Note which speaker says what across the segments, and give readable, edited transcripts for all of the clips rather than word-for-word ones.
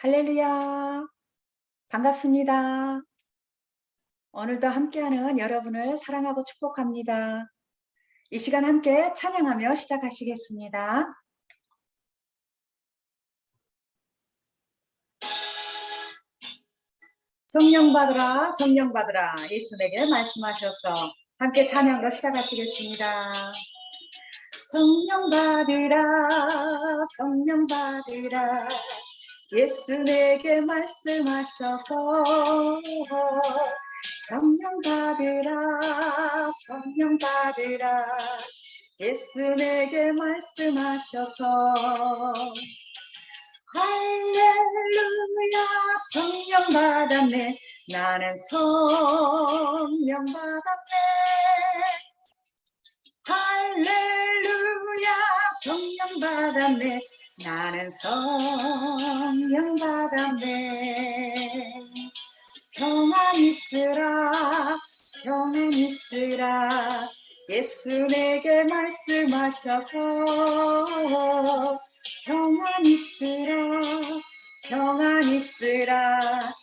Speaker 1: 할렐루야. 반갑습니다. 오늘도 함께하는 여러분을 사랑하고 축복합니다. 이 시간 함께 찬양하며 시작하시겠습니다. 성령 받으라, 성령 받으라. 예수에게 말씀하셔서 함께 찬양으로 시작하시겠습니다. 성령 받으라, 성령 받으라. 예수 내게 말씀하셔서 성령 받으라, 성령 받으라. 예수 내게 말씀하셔서 할렐루야. 성령 받았네. 나는 성령 받았네. 할렐루야. 성령 받았네. 나는 성령 받았네. 평안 있으라, 평안 있으라. 예수 내게 말씀하셔서 평안 있으라, 평안 있으라.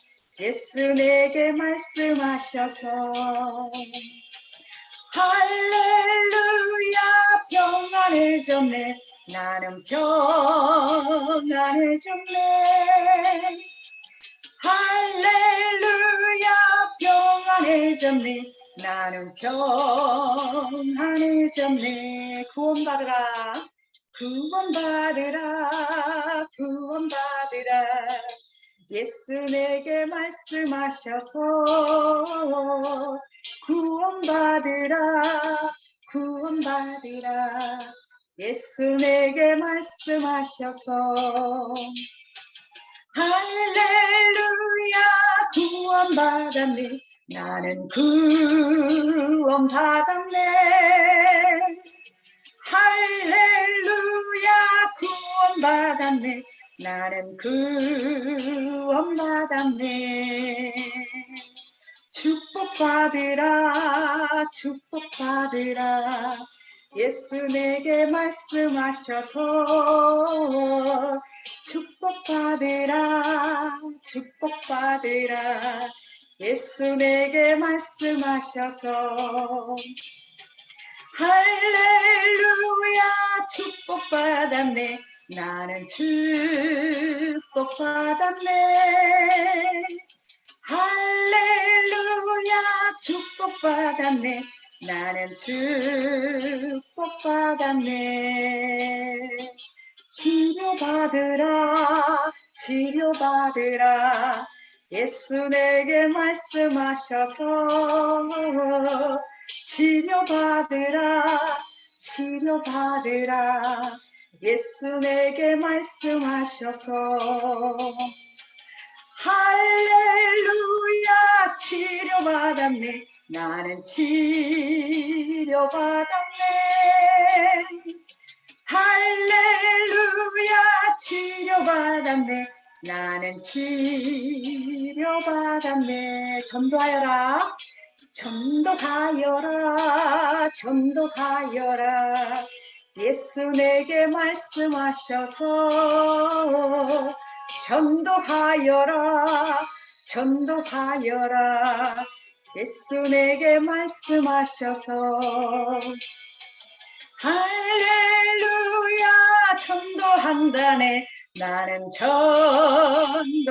Speaker 1: 예수 내게 말씀하셔서 할렐루야. 평안을 줬네. 나는 평안을 줬네. 할렐루야. 평안을 줬네. 나는 평안을 줬네. 구원받으라, 구원받으라, 구원받으라. 예수 내게 말씀하셔서 구원받으라, 구원받으라. 예수 내게 말씀하셔서 할렐루야. 구원받았네. 나는 구원받았네. 할렐루야. 구원받았네. 나는 구원받았네. 축복받으라, 축복받으라. 예수 내게 말씀하셔서 축복받으라, 축복받으라. 예수 내게 말씀하셔서 할렐루야. 축복받았네. 나는 축복받았네. 할렐루야. 축복받았네. 나는 축복받았네. 치료받으라, 치료받으라. 예수 내게 말씀하셔서 치료받으라, 치료받으라. 예수 내게 말씀하셔서 할렐루야. 치료받았네. 나는 치료받았네. 할렐루야. 치료받았네. 나는 치료받았네. 전도하여라, 전도하여라, 전도하여라. 예수 내게 말씀하셔서 전도하여라, 전도하여라. 예수 내게 말씀하셔서 할렐루야. 전도한다네. 나는 전도한다네.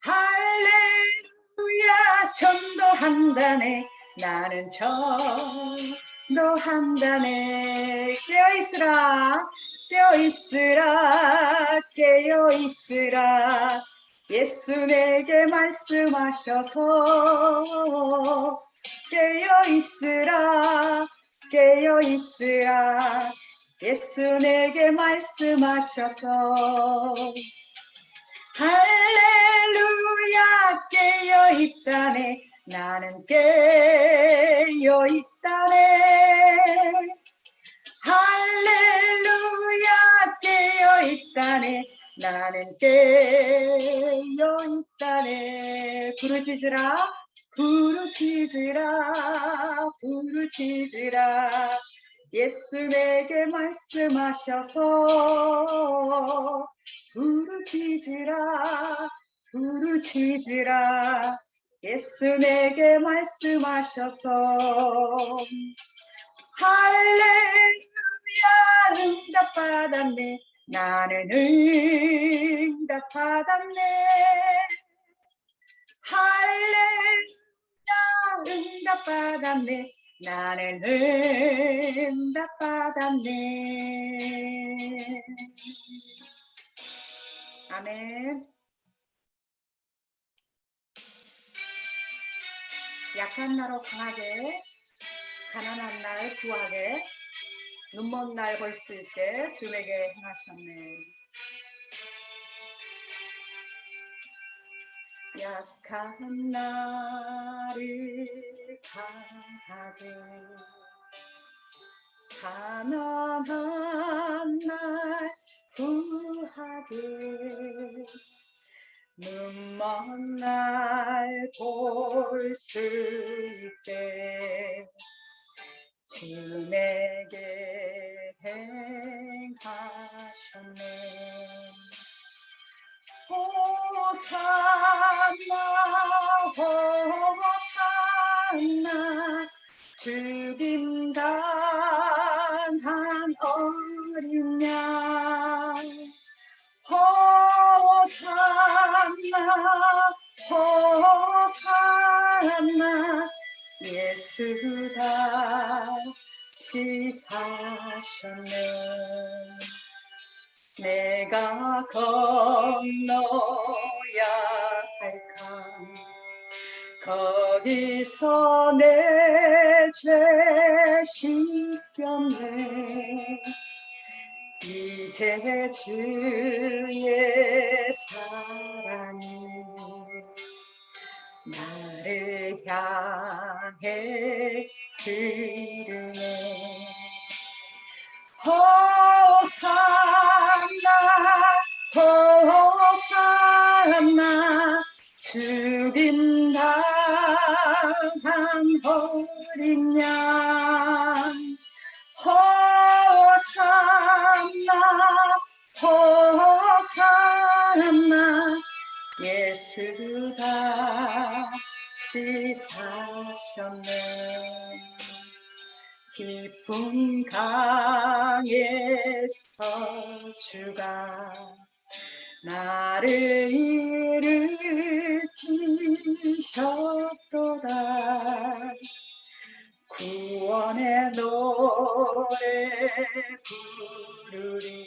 Speaker 1: 할렐루야. 전도한다네. 나는 전도한다네. 깨어있으라, 깨어있으라, 깨어있으라. 예수 내게 말씀하셔서 깨어있으라, 깨어있으라. 예수 내게 말씀하셔서 할렐루야. 깨어있다네. 나는 깨어있다네. 할렐루야. 깨어있다네. 나는 깨어있다네. 부르짖으라, 부르짖으라, 부르짖으라. 예수 내게 말씀하셔서 부르짖으라 부르짖으라 예수 내게 말씀하셔서 할렐루야 응답받았네 나는 응답받았네 할렐루야 응답받았네 나는 응답받았네 아멘. 약한 나로 강하게 가난한 날 구하게 눈먼 날 볼 수 있게 주에게 행하셨네. 약한 나를 강하게 가난한 날 구하게 눈먼 날 볼 수 있게 주 내게 행하셨네. 호산나 호산나 죽임 당한 어린 양 호산나 호산나 예수 다시 사셨네. 내가 건너야 할 강 거기서 내 죄 씻겼네. 이제 주의 사랑이 나를 향해 흐르네. 호산나 호산나 죽임 당한 어린 양 호산나 호산나 예수 다시 사셨네. 깊은 강에서 주가 나를 일으키셨도다. 구원의 노래 부르리.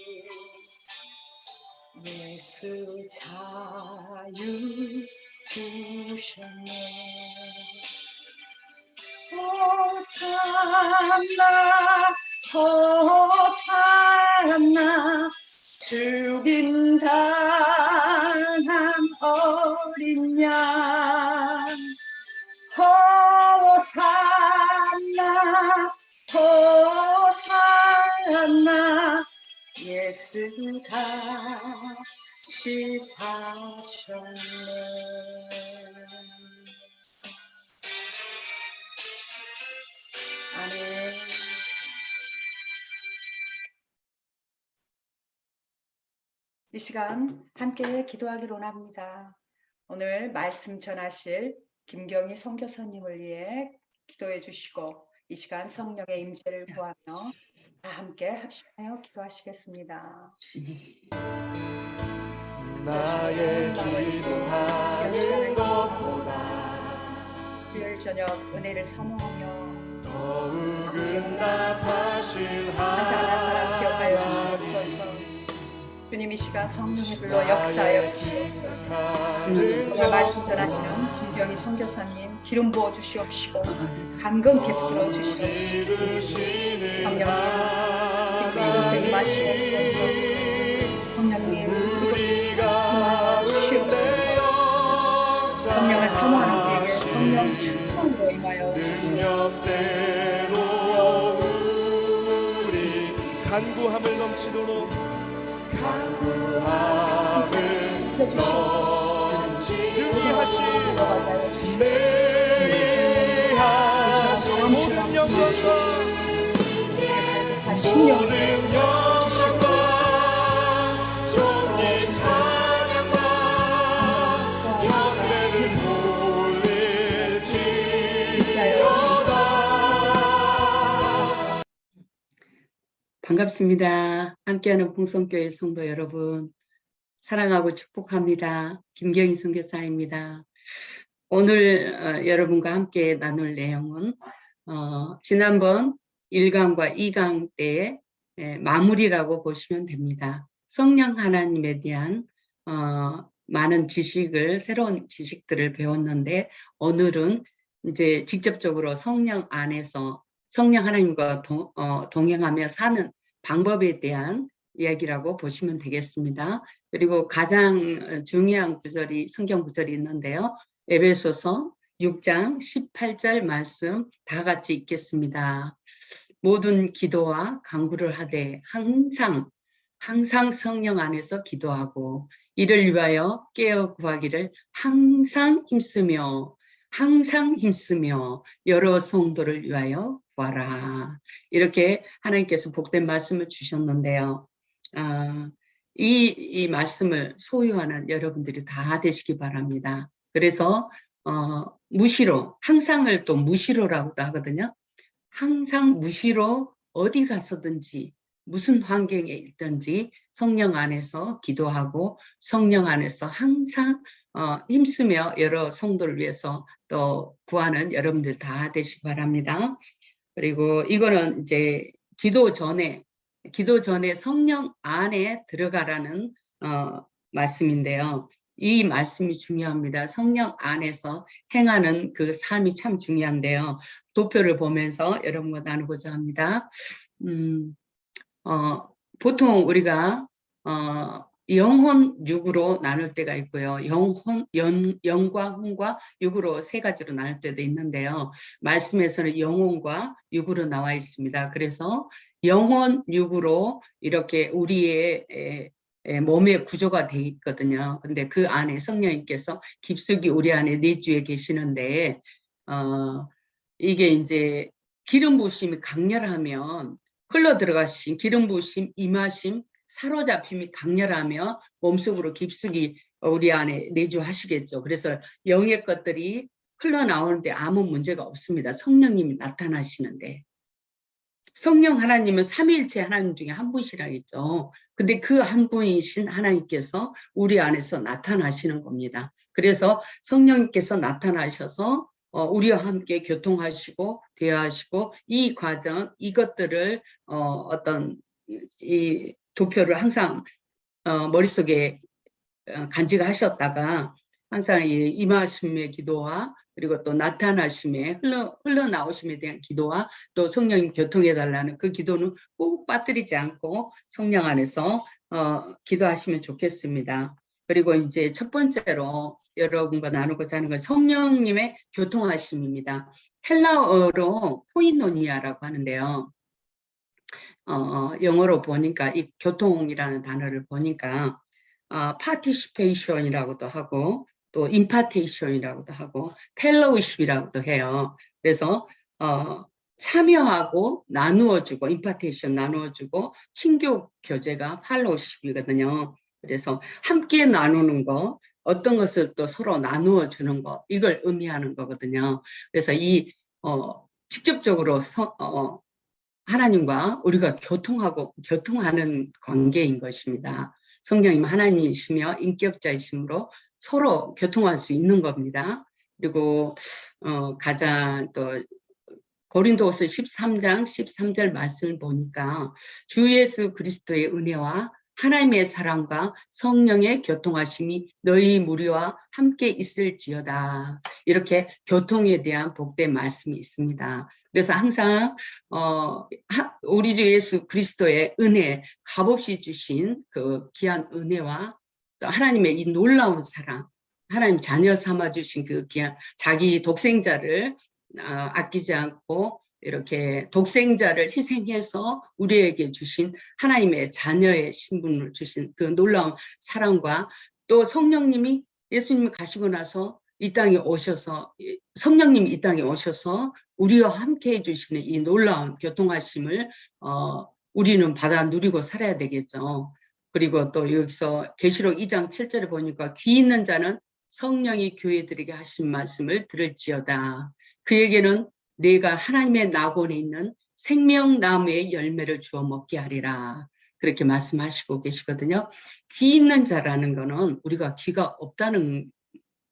Speaker 1: 예수 자유 주셨네. 호산나 호산나 죽임 당한 어린 양 호산나 호산나 예수 다시 사셨네. 아멘. 이 시간 함께 기도하기로 합니다. 오늘 말씀 전하실 김경희 선교사님을 위해 기도해 주시고 이 시간 성령의 임재를 구하며 다 함께 합심하여 기도하시겠습니다.
Speaker 2: 나의 기도하는 것보다
Speaker 1: 주일 저녁 은혜를 사모하며
Speaker 2: 더욱 응답하실
Speaker 1: 하나님 기억하여 주시옵소서. 주님 이 시간 성령의 불러 역사하여 주시옵소서. 오늘 말씀 전하시는 김경희 선교사님 기름 부어 주시옵시고 감금 깊들어 주시옵소서. 성령님 이곳에 임하시옵소서. 성령님 이곳에 임하시옵소서. 성령을 사모하는 우리에게 성령 충만으로 임하여
Speaker 2: 능력대로 우리 간구함을 넘치도록 간구함을 능히 하신 내 하신 모든 영광과
Speaker 1: 신령
Speaker 2: 모든 영광과 존귀 찬양과 경배를 올릴지어다.
Speaker 3: 반갑습니다. 함께하는 풍성교회 성도 여러분, 사랑하고 축복합니다. 김경희 선교사입니다. 오늘 여러분과 함께 나눌 내용은 지난번 1강과 2강 때의 마무리라고 보시면 됩니다. 성령 하나님에 대한 많은 지식을, 새로운 지식들을 배웠는데, 오늘은 이제 직접적으로 성령 안에서 성령 하나님과 동행하며 사는 방법에 대한 이야기라고 보시면 되겠습니다. 그리고 가장 중요한 구절이, 성경 구절이 있는데요. 에베소서 6장 18절 말씀 다 같이 읽겠습니다. 모든 기도와 간구를 하되 항상 성령 안에서 기도하고 이를 위하여 깨어 구하기를 항상 힘쓰며 여러 성도를 위하여 구하라. 이렇게 하나님께서 복된 말씀을 주셨는데요. 이 말씀을 소유하는 여러분들이 다 되시기 바랍니다. 그래서 무시로, 항상을 또 무시로라고도 하거든요. 항상 무시로 어디 가서든지 무슨 환경에 있든지 성령 안에서 기도하고 성령 안에서 항상 힘쓰며 여러 성도를 위해서 또 구하는 여러분들 다 되시기 바랍니다. 그리고 이거는 이제 기도 전에 성령 안에 들어가라는 말씀인데요. 이 말씀이 중요합니다. 성령 안에서 행하는 그 삶이 참 중요한데요. 도표를 보면서 여러분과 나누고자 합니다. 보통 우리가 영혼, 육으로 나눌 때가 있고요. 영과 혼과 육으로 세 가지로 나눌 때도 있는데요. 말씀에서는 영혼과 육으로 나와 있습니다. 그래서 영혼, 육으로 이렇게 우리의 몸의 구조가 돼 있거든요. 근데 그 안에 성령님께서 깊숙이 우리 안에 내주에 계시는데, 이게 이제 기름 부으심이 강렬하면, 흘러 들어가신 기름 부으심, 임하심, 사로잡힘이 강렬하며 몸속으로 깊숙이 우리 안에 내주하시겠죠. 그래서 영의 것들이 흘러나오는데 아무 문제가 없습니다. 성령님이 나타나시는데. 성령 하나님은 삼위일체 하나님 중에 한 분이시라겠죠. 근데 그 한 분이신 하나님께서 우리 안에서 나타나시는 겁니다. 그래서 성령님께서 나타나셔서 우리와 함께 교통하시고 대화하시고 이 과정, 이것들을 어떤 이 도표를 항상 머릿속에 간직하셨다가 항상 이 임하심의 기도와 그리고 또 나타나심의 흘러나오심에 대한 기도와 또 성령님 교통해달라는 그 기도는 꼭 빠뜨리지 않고 성령 안에서 기도하시면 좋겠습니다. 그리고 이제 첫 번째로 여러분과 나누고자 하는 건 성령님의 교통하심입니다. 헬라어로 코이노니아라고 하는데요. 영어로 보니까 이 교통이라는 단어를 보니까 participation이라고도 하고 또 impartation이라고도 하고 fellowship이라고도 해요. 그래서 참여하고 나누어주고 impartation 나누어주고 친교 교제가 fellowship이거든요. 그래서 함께 나누는 거, 어떤 것을 또 서로 나누어 주는 거, 이걸 의미하는 거거든요. 그래서 이 직접적으로 하나님과 우리가 교통하는 관계인 것입니다. 성령님 하나님이시며 인격자이심으로 서로 교통할 수 있는 겁니다. 그리고 가장 또 고린도후서 13장 13절 말씀을 보니까 주 예수 그리스도의 은혜와 하나님의 사랑과 성령의 교통하심이 너희 무리와 함께 있을지어다. 이렇게 교통에 대한 복된 말씀이 있습니다. 그래서 항상 우리 주 예수 그리스도의 은혜, 값없이 주신 그 귀한 은혜와 또 하나님의 이 놀라운 사랑, 하나님 자녀 삼아 주신 그 귀한 자기 독생자를 아끼지 않고 이렇게 독생자를 희생해서 우리에게 주신 하나님의 자녀의 신분을 주신 그 놀라운 사랑과 또 성령님이 예수님이 가시고 나서 이 땅에 오셔서 성령님이 이 땅에 오셔서 우리와 함께 해주시는 이 놀라운 교통하심을 우리는 받아 누리고 살아야 되겠죠. 그리고 또 여기서 계시록 2장 7절에 보니까 귀 있는 자는 성령이 교회들에게 하신 말씀을 들을지어다. 그에게는 내가 하나님의 낙원에 있는 생명나무의 열매를 주어 먹게 하리라. 그렇게 말씀하시고 계시거든요. 귀 있는 자라는 거는 우리가 귀가 없다는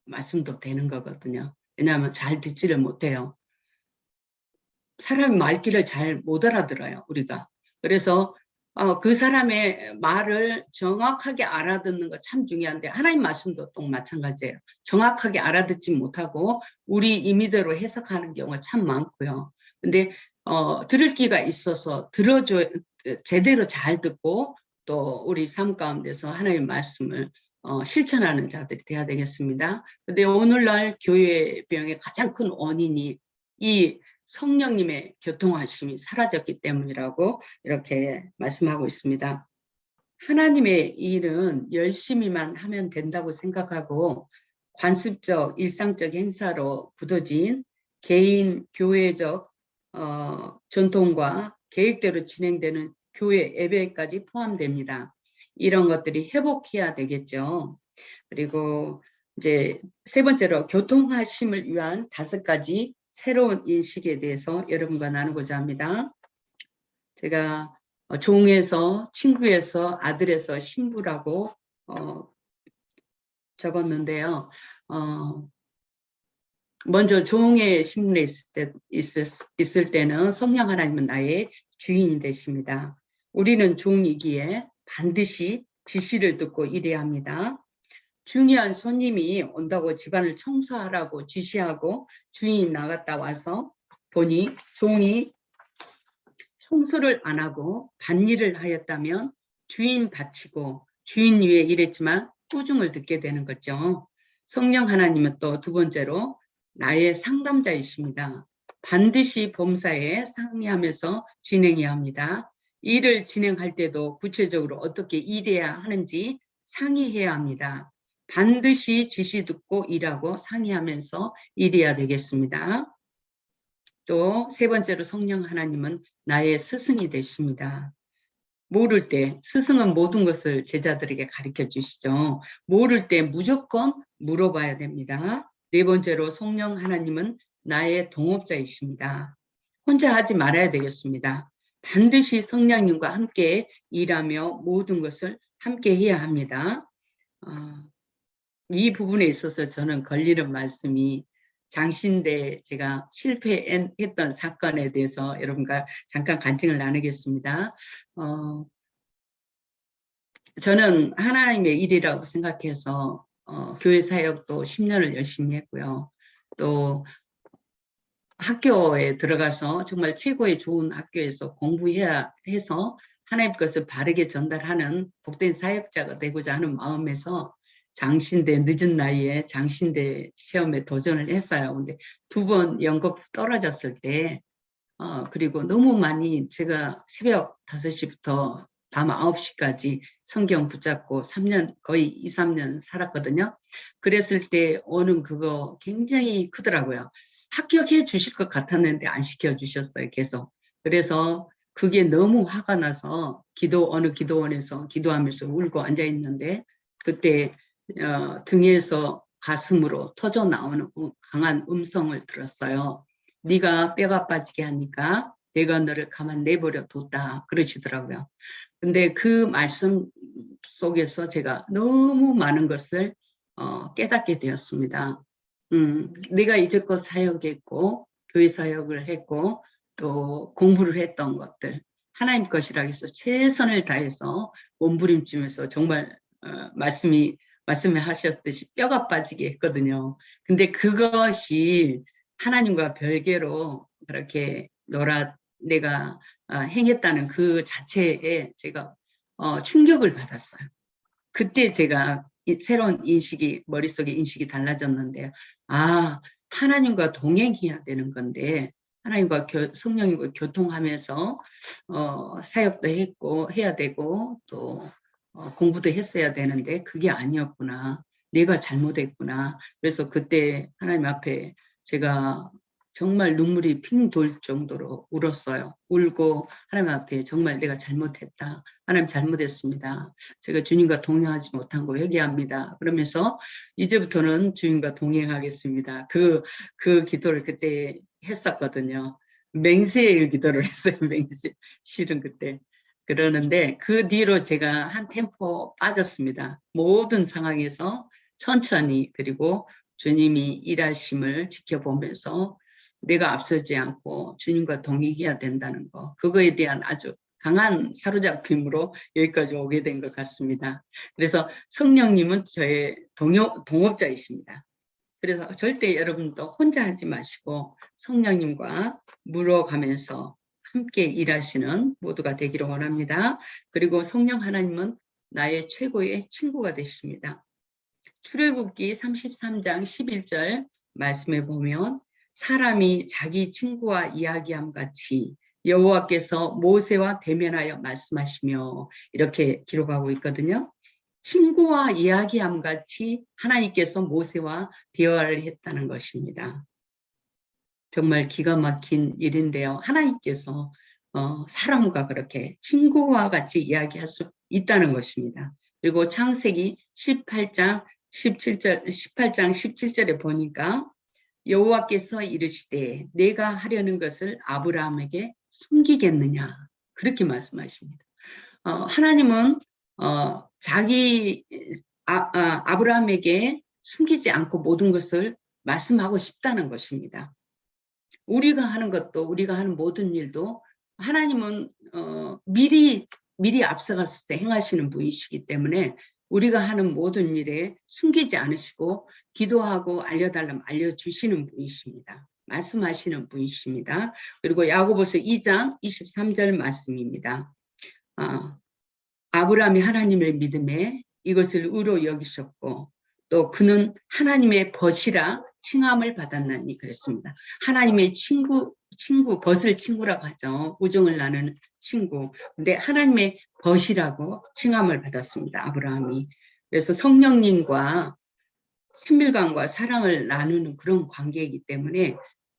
Speaker 3: 말씀도 되는 거거든요. 왜냐하면 잘 듣지를 못해요. 사람이 말귀를 잘 못 알아들어요, 우리가. 그래서 그 사람의 말을 정확하게 알아듣는 거 참 중요한데 하나님 말씀도 또 마찬가지예요. 정확하게 알아듣지 못하고 우리 임의대로 해석하는 경우가 참 많고요. 근데 들을 귀가 있어서 들어줘 제대로 잘 듣고 또 우리 삶 가운데서 하나님의 말씀을 실천하는 자들이 돼야 되겠습니다. 근데 오늘날 교회병의 가장 큰 원인이 이 성령님의 교통하심이 사라졌기 때문이라고 이렇게 말씀하고 있습니다. 하나님의 일은 열심히만 하면 된다고 생각하고 관습적, 일상적 행사로 굳어진 개인, 교회적 전통과 계획대로 진행되는 교회 예배까지 포함됩니다. 이런 것들이 회복해야 되겠죠. 그리고 이제 세 번째로 교통하심을 위한 5가지 새로운 인식에 대해서 여러분과 나누고자 합니다. 제가 종에서, 친구에서, 아들에서, 신부라고 적었는데요. 먼저 종의 신분에 있을 때는 성령 하나님은 나의 주인이 되십니다. 우리는 종이기에 반드시 지시를 듣고 일해야 합니다. 중요한 손님이 온다고 집안을 청소하라고 지시하고 주인이 나갔다 와서 보니 종이 청소를 안 하고 밭일을 하였다면 주인 바치고 주인 위에 일했지만 꾸중을 듣게 되는 거죠. 성령 하나님은 또 2번째로 나의 상담자이십니다. 반드시 범사에 상의하면서 진행해야 합니다. 일을 진행할 때도 구체적으로 어떻게 일해야 하는지 상의해야 합니다. 반드시 지시 듣고 일하고 상의하면서 일해야 되겠습니다. 또 3번째로 성령 하나님은 나의 스승이 되십니다. 모를 때 스승은 모든 것을 제자들에게 가르쳐 주시죠. 모를 때 무조건 물어봐야 됩니다. 4번째로 성령 하나님은 나의 동업자이십니다. 혼자 하지 말아야 되겠습니다. 반드시 성령님과 함께 일하며 모든 것을 함께 해야 합니다. 이 부분에 있어서 저는 걸리는 말씀이 장신대 제가 실패했던 사건에 대해서 여러분과 잠깐 간증을 나누겠습니다. 저는 하나님의 일이라고 생각해서 교회 사역도 10년을 열심히 했고요. 또 학교에 들어가서 정말 최고의 좋은 학교에서 공부해야 해서 하나님 것을 바르게 전달하는 복된 사역자가 되고자 하는 마음에서 장신대 늦은 나이에 장신대 시험에 도전을 했어요. 근데 2번 연급 떨어졌을 때 그리고 너무 많이 제가 새벽 5시부터 밤 9시까지 성경 붙잡고 3년 거의 2, 3년 살았거든요. 그랬을 때 오는 그거 굉장히 크더라고요. 합격해 주실 것 같았는데 안 시켜주셨어요. 계속. 그래서 그게 너무 화가 나서 어느 기도원에서 기도하면서 울고 앉아있는데 그때 등에서 가슴으로 터져 나오는 강한 음성을 들었어요. 네가 뼈가 빠지게 하니까 내가 너를 가만 내버려 뒀다 그러시더라고요. 근데 그 말씀 속에서 제가 너무 많은 것을 깨닫게 되었습니다. 내가 이제껏 사역했고 교회 사역을 했고 또 공부를 했던 것들 하나님 것이라 해서 최선을 다해서 몸부림치면서 정말 말씀하셨듯이 뼈가 빠지게 했거든요. 근데 그것이 하나님과 별개로 그렇게 내가 행했다는 그 자체에 제가 충격을 받았어요. 그때 제가 새로운 머릿속에 인식이 달라졌는데 하나님과 동행해야 되는 건데 하나님과 성령님과 교통하면서 사역도 했고 해야 되고 또 공부도 했어야 되는데 그게 아니었구나. 내가 잘못했구나. 그래서 그때 하나님 앞에 제가 정말 눈물이 핑 돌 정도로 울었어요. 울고 하나님 앞에 정말 내가 잘못했다. 하나님 잘못했습니다. 제가 주님과 동행하지 못한 거 회개합니다. 그러면서 이제부터는 주님과 동행하겠습니다. 그 기도를 그때 했었거든요. 맹세의 기도를 했어요. 맹세. 실은 그때. 그러는데 그 뒤로 제가 한 템포 빠졌습니다. 모든 상황에서 천천히 그리고 주님이 일하심을 지켜보면서 내가 앞서지 않고 주님과 동행해야 된다는 거, 그거에 대한 아주 강한 사로잡힘으로 여기까지 오게 된 것 같습니다. 그래서 성령님은 저의 동업자이십니다. 그래서 절대 여러분도 혼자 하지 마시고 성령님과 물어가면서 함께 일하시는 모두가 되기를 원합니다. 그리고 성령 하나님은 나의 최고의 친구가 되십니다. 출애굽기 33장 11절 말씀에 보면 사람이 자기 친구와 이야기함 같이 여호와께서 모세와 대면하여 말씀하시며 이렇게 기록하고 있거든요. 친구와 이야기함 같이 하나님께서 모세와 대화를 했다는 것입니다. 정말 기가 막힌 일인데요. 하나님께서 사람과 그렇게 친구와 같이 이야기할 수 있다는 것입니다. 그리고 창세기 18장 17절에 보니까 여호와께서 이르시되 내가 하려는 것을 아브라함에게 숨기겠느냐 그렇게 말씀하십니다. 하나님은 아브라함에게 숨기지 않고 모든 것을 말씀하고 싶다는 것입니다. 우리가 하는 것도 우리가 하는 모든 일도 하나님은 미리 앞서가서 행하시는 분이시기 때문에 우리가 하는 모든 일에 숨기지 않으시고 기도하고 알려달라면 알려주시는 분이십니다. 말씀하시는 분이십니다. 그리고 야고보서 2장 23절 말씀입니다. 아브라함이 하나님을 믿음에 이것을 의로 여기셨고 또 그는 하나님의 벗이라 칭함을 받았나니 그랬습니다. 하나님의 친구, 벗을 친구라고 하죠. 우정을 나누는 친구. 근데 하나님의 벗이라고 칭함을 받았습니다. 아브라함이. 그래서 성령님과 친밀감과 사랑을 나누는 그런 관계이기 때문에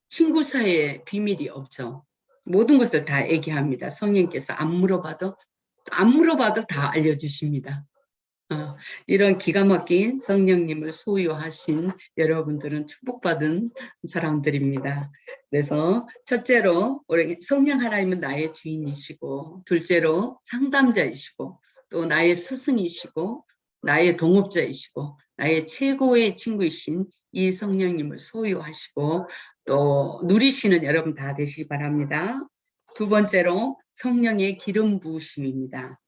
Speaker 3: 친구 사이에 비밀이 없죠. 모든 것을 다 얘기합니다. 성령님께서 안 물어봐도 다 알려주십니다. 이런 기가 막힌 성령님을 소유하신 여러분들은 축복받은 사람들입니다. 그래서 첫째로 우리 성령 하나님은 나의 주인이시고 둘째로 상담자이시고 또 나의 스승이시고 나의 동업자이시고 나의 최고의 친구이신 이 성령님을 소유하시고 또 누리시는 여러분 다 되시기 바랍니다. 두 번째로 성령의 기름 부으심입니다.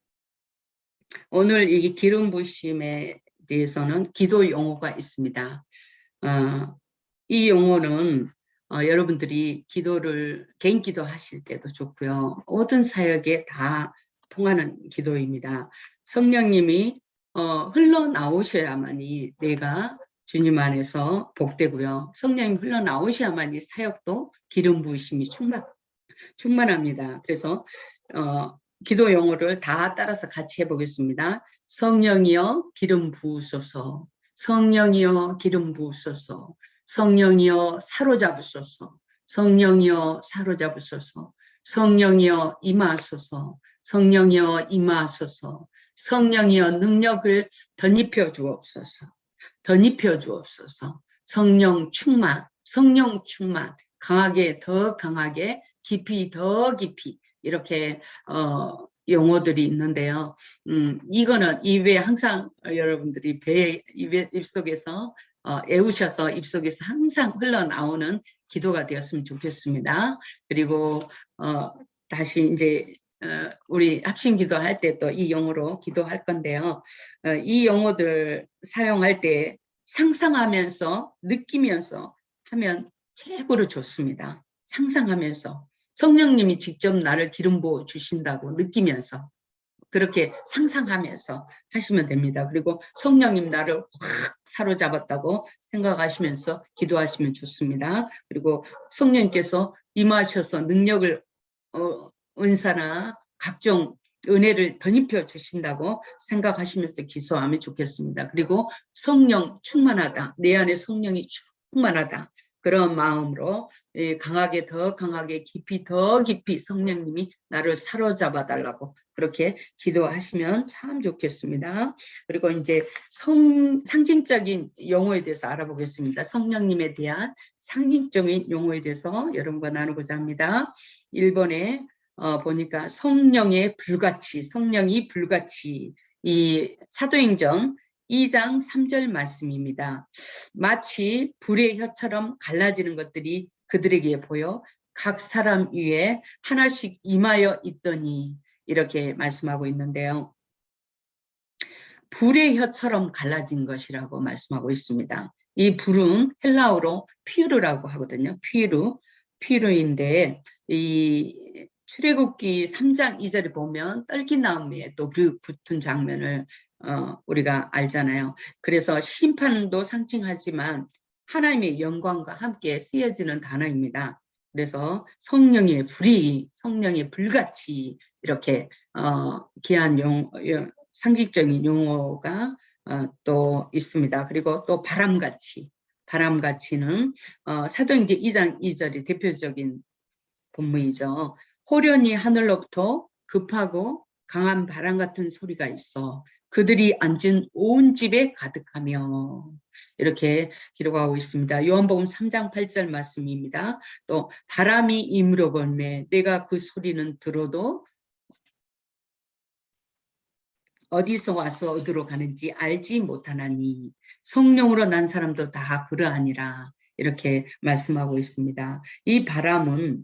Speaker 3: 오늘 이 기름 부으심에 대해서는 기도 용어가 있습니다. 이 용어는 여러분들이 기도를 개인 기도 하실 때도 좋고요. 모든 사역에 다 통하는 기도입니다. 성령님이 흘러나오셔야만이 내가 주님 안에서 복되고요. 성령님이 흘러나오셔야만이 사역도 기름 부으심이 충만합니다. 그래서 기도 용어를 다 따라서 같이 해보겠습니다. 성령이여 기름 부으소서. 성령이여 기름 부으소서. 성령이여 사로잡으소서. 성령이여 사로잡으소서. 성령이여 임하소서. 성령이여 임하소서. 성령이여 능력을 덧입혀 주옵소서. 덧입혀 주옵소서. 성령 충만, 강하게 더 강하게, 깊이 더 깊이 이렇게 용어들이 있는데요. 이거는 입에 항상 여러분들이 입속에서 애우셔서 입속에서 항상 흘러나오는 기도가 되었으면 좋겠습니다. 그리고 다시 이제 우리 합심 기도할 때 또 이 용어로 기도할 건데요. 이 용어들 사용할 때 상상하면서 느끼면서 하면 최고로 좋습니다. 상상하면서 성령님이 직접 나를 기름 부어 주신다고 느끼면서 그렇게 상상하면서 하시면 됩니다. 그리고 성령님 나를 확 사로잡았다고 생각하시면서 기도하시면 좋습니다. 그리고 성령님께서 임하셔서 능력을 은사나 각종 은혜를 덧입혀 주신다고 생각하시면서 기도하면 좋겠습니다. 그리고 성령 충만하다. 내 안에 성령이 충만하다. 그런 마음으로 강하게 더 강하게 깊이 더 깊이 성령님이 나를 사로잡아 달라고 그렇게 기도하시면 참 좋겠습니다. 그리고 이제 상징적인 용어에 대해서 알아보겠습니다. 성령님에 대한 상징적인 용어에 대해서 여러분과 나누고자 합니다. 1번에 보니까 성령의 불같이, 성령이 불같이, 이 사도행전 2장 3절 말씀입니다. 마치 불의 혀처럼 갈라지는 것들이 그들에게 보여 각 사람 위에 하나씩 임하여 있더니, 이렇게 말씀하고 있는데요. 불의 혀처럼 갈라진 것이라고 말씀하고 있습니다. 이 불은 헬라어로 피르라고 하거든요. 피르인데 이 출애굽기 3장 2절에 보면 떨기나무에 또 불 붙은 장면을 우리가 알잖아요. 그래서 심판도 상징하지만 하나님의 영광과 함께 쓰여지는 단어입니다. 그래서 성령의 불이, 성령의 불같이 이렇게 귀한 상징적인 용어가 또 있습니다. 그리고 또 바람같이, 바람같이는 사도행전 2장 2절이 대표적인 본문이죠. 호련히 하늘로부터 급하고 강한 바람 같은 소리가 있어 그들이 앉은 온 집에 가득하며, 이렇게 기록하고 있습니다. 요한복음 3장 8절 말씀입니다. 또 바람이 임으려거매 내가 그 소리는 들어도 어디서 와서 어디로 가는지 알지 못하나니 성령으로 난 사람도 다 그러하니라, 이렇게 말씀하고 있습니다. 이 바람은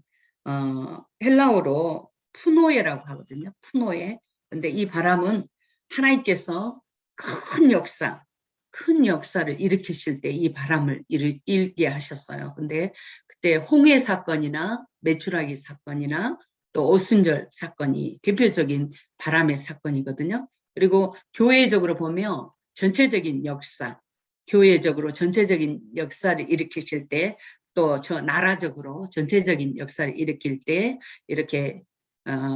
Speaker 3: 헬라어로 푸노에라고 하거든요. 푸노에. 근데 이 바람은 하나님께서 큰 역사를 일으키실 때 이 바람을 일게 하셨어요. 근데 그때 홍해 사건이나 메추라기 사건이나 또 오순절 사건이 대표적인 바람의 사건이거든요. 그리고 교회적으로 보면 전체적인 역사, 교회적으로 전체적인 역사를 일으키실 때, 또 저 나라적으로 전체적인 역사를 일으킬 때 이렇게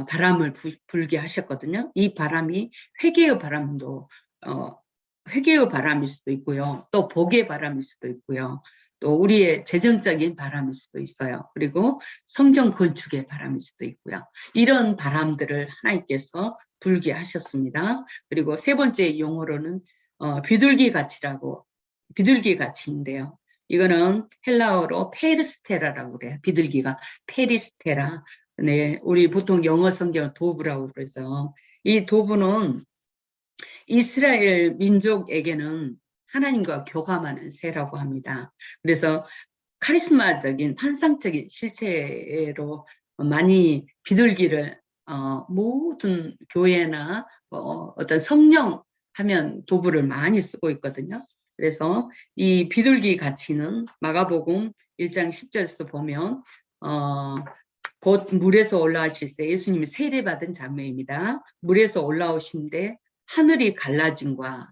Speaker 3: 바람을 불게 하셨거든요. 이 바람이 회개의 바람도 회개의 바람일 수도 있고요. 또 복의 바람일 수도 있고요. 또 우리의 재정적인 바람일 수도 있어요. 그리고 성전 건축의 바람일 수도 있고요. 이런 바람들을 하나님께서 불게 하셨습니다. 그리고 세 번째 용어로는 비둘기 같이인데요. 이거는 헬라어로 페리스테라라고 그래요. 비둘기가 페리스테라. 네, 우리 보통 영어 성경은 도브라고 그러죠. 이 도브는 이스라엘 민족에게는 하나님과 교감하는 새라고 합니다. 그래서 카리스마적인 환상적인 실체로 많이 비둘기를 모든 교회나 어떤 성령 하면 도구를 많이 쓰고 있거든요. 그래서 이 비둘기 가치는 마가복음 1장 10절에서 보면 곧 물에서 올라오실 때 예수님이 세례받은 장면입니다. 물에서 올라오신데 하늘이 갈라짐과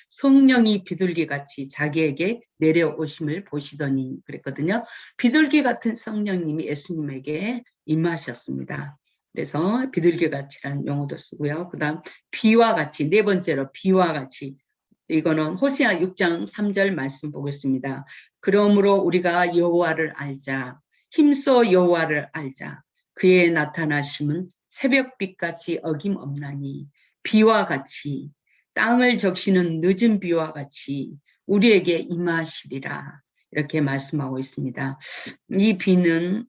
Speaker 3: 성령이 비둘기같이 자기에게 내려오심을 보시더니, 그랬거든요. 비둘기 같은 성령님이 예수님에게 임하셨습니다. 그래서 비둘기같이라는 용어도 쓰고요. 그 다음 비와 같이, 네 번째로 비와 같이, 이거는 호세아 6장 3절 말씀 보겠습니다. 그러므로 우리가 여호와를 알자, 힘써 여호와를 알자. 그의 나타나심은 새벽빛같이 어김없나니 비와 같이, 땅을 적시는 늦은 비와 같이 우리에게 임하시리라, 이렇게 말씀하고 있습니다. 이 비는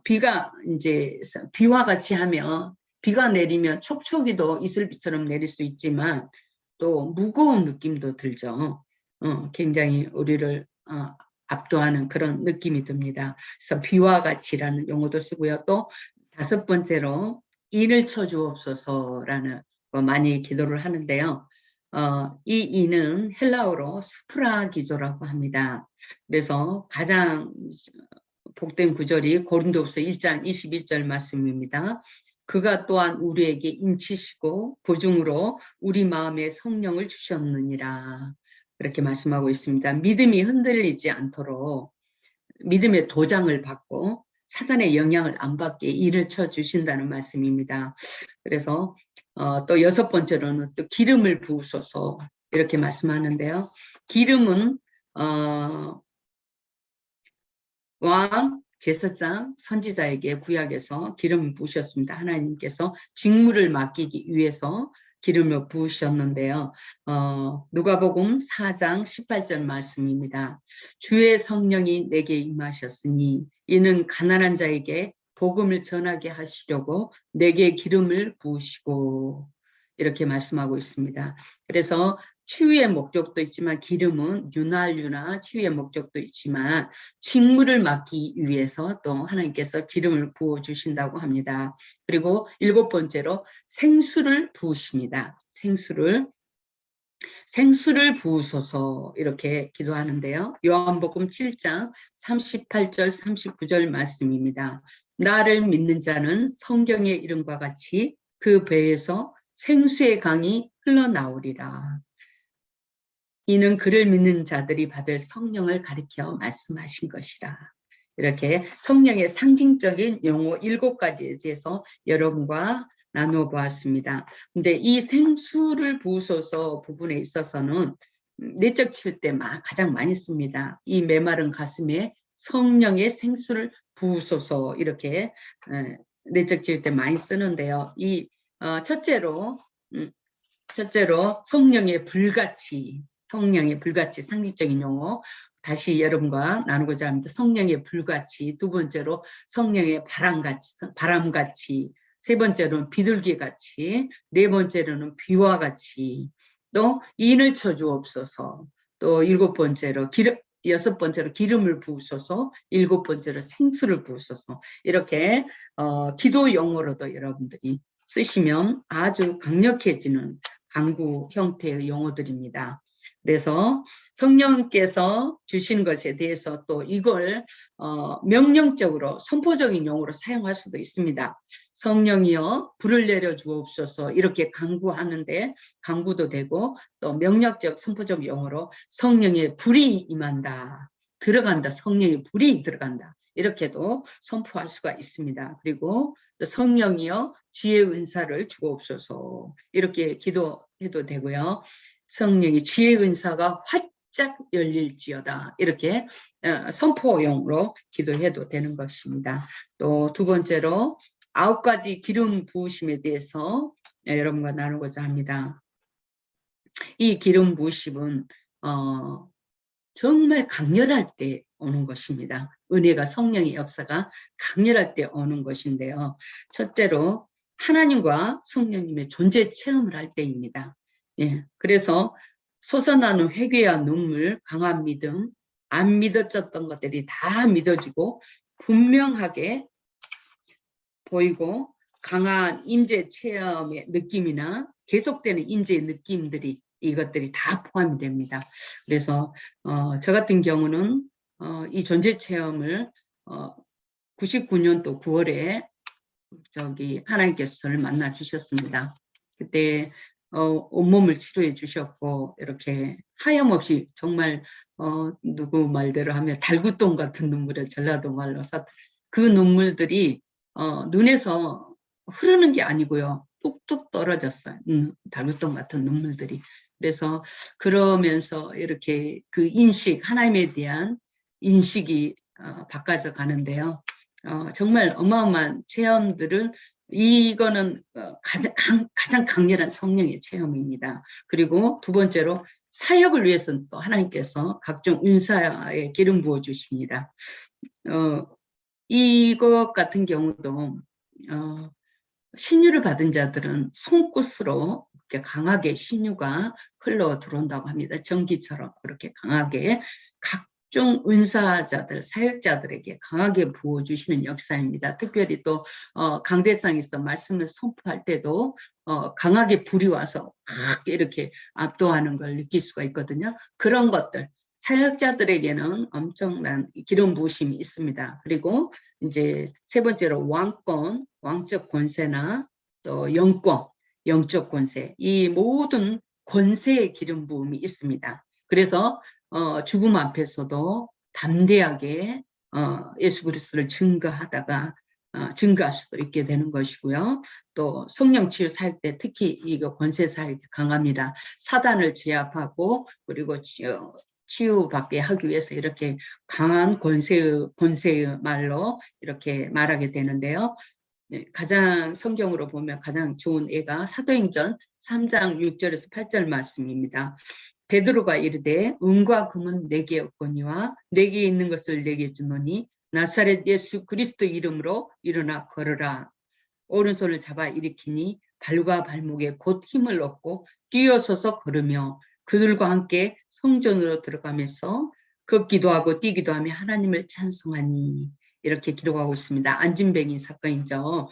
Speaker 3: 비가 이제 비와 같이 하면 비가 내리면 촉촉이도 이슬비처럼 내릴 수 있지만 또 무거운 느낌도 들죠. 굉장히 우리를 압도하는 그런 느낌이 듭니다. 그래서 비와 같이라는 용어도 쓰고요. 또 다섯 번째로 인을 쳐주옵소서라는 거 많이 기도를 하는데요. 이 인은 헬라어로 수프라 기조라고 합니다. 그래서 가장 복된 구절이 고린도후서 1장 21절 말씀입니다. 그가 또한 우리에게 인치시고 보증으로 우리 마음에 성령을 주셨느니라, 그렇게 말씀하고 있습니다. 믿음이 흔들리지 않도록 믿음의 도장을 받고 사단의 영향을 안 받게 일을 쳐주신다는 말씀입니다. 그래서 또 여섯 번째로는 또 기름을 부으소서, 이렇게 말씀하는데요. 기름은 왕, 제사장, 선지자에게 구약에서 기름을 부으셨습니다. 하나님께서 직무를 맡기기 위해서 기름을 부으셨는데요. 누가복음 4장 18절 말씀입니다. 주의 성령이 내게 임하셨으니 이는 가난한 자에게 복음을 전하게 하시려고 내게 기름을 부으시고, 이렇게 말씀하고 있습니다. 그래서 치유의 목적도 있지만, 기름은 윤활유나 치유의 목적도 있지만 직무를 맡기 위해서 또 하나님께서 기름을 부어 주신다고 합니다. 그리고 7번째로 생수를 부으십니다. 생수를 부으소서, 이렇게 기도하는데요. 요한복음 7장 38절 39절 말씀입니다. 나를 믿는 자는 성경의 이름과 같이 그 배에서 생수의 강이 흘러나오리라. 이는 그를 믿는 자들이 받을 성령을 가리켜 말씀하신 것이라. 이렇게 성령의 상징적인 용어 7가지에 대해서 여러분과 나누어 보았습니다. 근데 이 생수를 부으소서 부분에 있어서는 내적 치유 때 가장 많이 씁니다. 이 메마른 가슴에 성령의 생수를 부으소서, 이렇게 내적 치유 때 많이 쓰는데요. 첫째로 성령의 불같이 상징적인 용어 다시 여러분과 나누고자 합니다. 성령의 불같이. 두 번째로 성령의 바람같이. 세 번째로는 비둘기같이. 네 번째로는 비와 같이. 또 인을 쳐주옵소서. 또 여섯 번째로 기름을 부으소서. 7번째로 생수를 부으소서. 이렇게 기도 용어로도 여러분들이 쓰시면 아주 강력해지는 강구 형태의 용어들입니다. 그래서 성령께서 주신 것에 대해서 또 이걸 명령적으로 선포적인 용어로 사용할 수도 있습니다. 성령이여 불을 내려 주옵소서, 이렇게 강구하는데 강구도 되고, 또 명령적 선포적 용어로 성령의 불이 임한다, 들어간다, 성령의 불이 들어간다, 이렇게도 선포할 수가 있습니다. 그리고 또 성령이여 지혜의 은사를 주옵소서, 이렇게 기도해도 되고요. 성령이 지혜의 은사가 활짝 열릴지어다, 이렇게 선포용으로 기도해도 되는 것입니다. 또 두 번째로 9가지 기름 부으심에 대해서 여러분과 나누고자 합니다. 이 기름 부으심은 정말 강렬할 때 오는 것입니다. 은혜가, 성령의 역사가 강렬할 때 오는 것인데요. 첫째로 하나님과 성령님의 존재 체험을 할 때입니다. 그래서 솟아나는 회개와 눈물, 강한 믿음, 안 믿어졌던 것들이 다 믿어지고 분명하게 보이고, 강한 임재 체험의 느낌이나 계속되는 임재의 느낌들이, 이것들이 다 포함이 됩니다. 그래서 저 같은 경우는 이 존재 체험을 99년도 9월에 하나님께서 저를 만나 주셨습니다. 그때 온몸을 치료해 주셨고, 이렇게 하염없이 정말 누구 말대로 하면 달구똥 같은 눈물을 전라도 말로 그 눈물들이 눈에서 흐르는 게 아니고요, 뚝뚝 떨어졌어요. 달구똥 같은 눈물들이. 그래서 그러면서 이렇게 그 하나님에 대한 인식이 바꿔져 가는데요. 정말 어마어마한 체험들은, 이거는 가장 강렬한 성령의 체험입니다. 그리고 두 번째로 사역을 위해서는 또 하나님께서 각종 은사에 기름 부어 주십니다. 이것 같은 경우도 신유를 받은 자들은 손끝으로 이렇게 강하게 신유가 흘러 들어온다고 합니다. 전기처럼 그렇게 강하게 각종 은사자들, 사역자들에게 강하게 부어주시는 역사입니다. 특별히 또 강대상에서 말씀을 선포할 때도 강하게 불이 와서 이렇게 압도하는 걸 느낄 수가 있거든요. 그런 것들, 사역자들에게는 엄청난 기름 부으심이 있습니다. 그리고 이제 세 번째로 왕권, 왕적 권세나 또 영권, 영적 권세, 이 모든 권세의 기름 부음이 있습니다. 그래서 죽음 앞에서도 담대하게 예수 그리스도를 증거하다가 증가할 수도 있게 되는 것이고요. 또 성령 치유 사역 때 특히 이거 권세 사역이 강합니다. 사단을 제압하고 그리고 치유받게 하기 위해서 이렇게 강한 권세의 말로 이렇게 말하게 되는데요. 가장 성경으로 보면 가장 좋은 예가 사도행전 3장 6절에서 8절 말씀입니다. 베드로가 이르되 은과 금은 내게 없거니와 내게 있는 것을 내게 주노니 나사렛 예수 그리스도 이름으로 일어나 걸어라. 오른손을 잡아 일으키니 발과 발목에 곧 힘을 얻고 뛰어서서 걸으며 그들과 함께 성전으로 들어가면서 걷기도 하고 뛰기도 하며 하나님을 찬송하니 이렇게 기록하고 있습니다. 안진뱅이 사건이죠.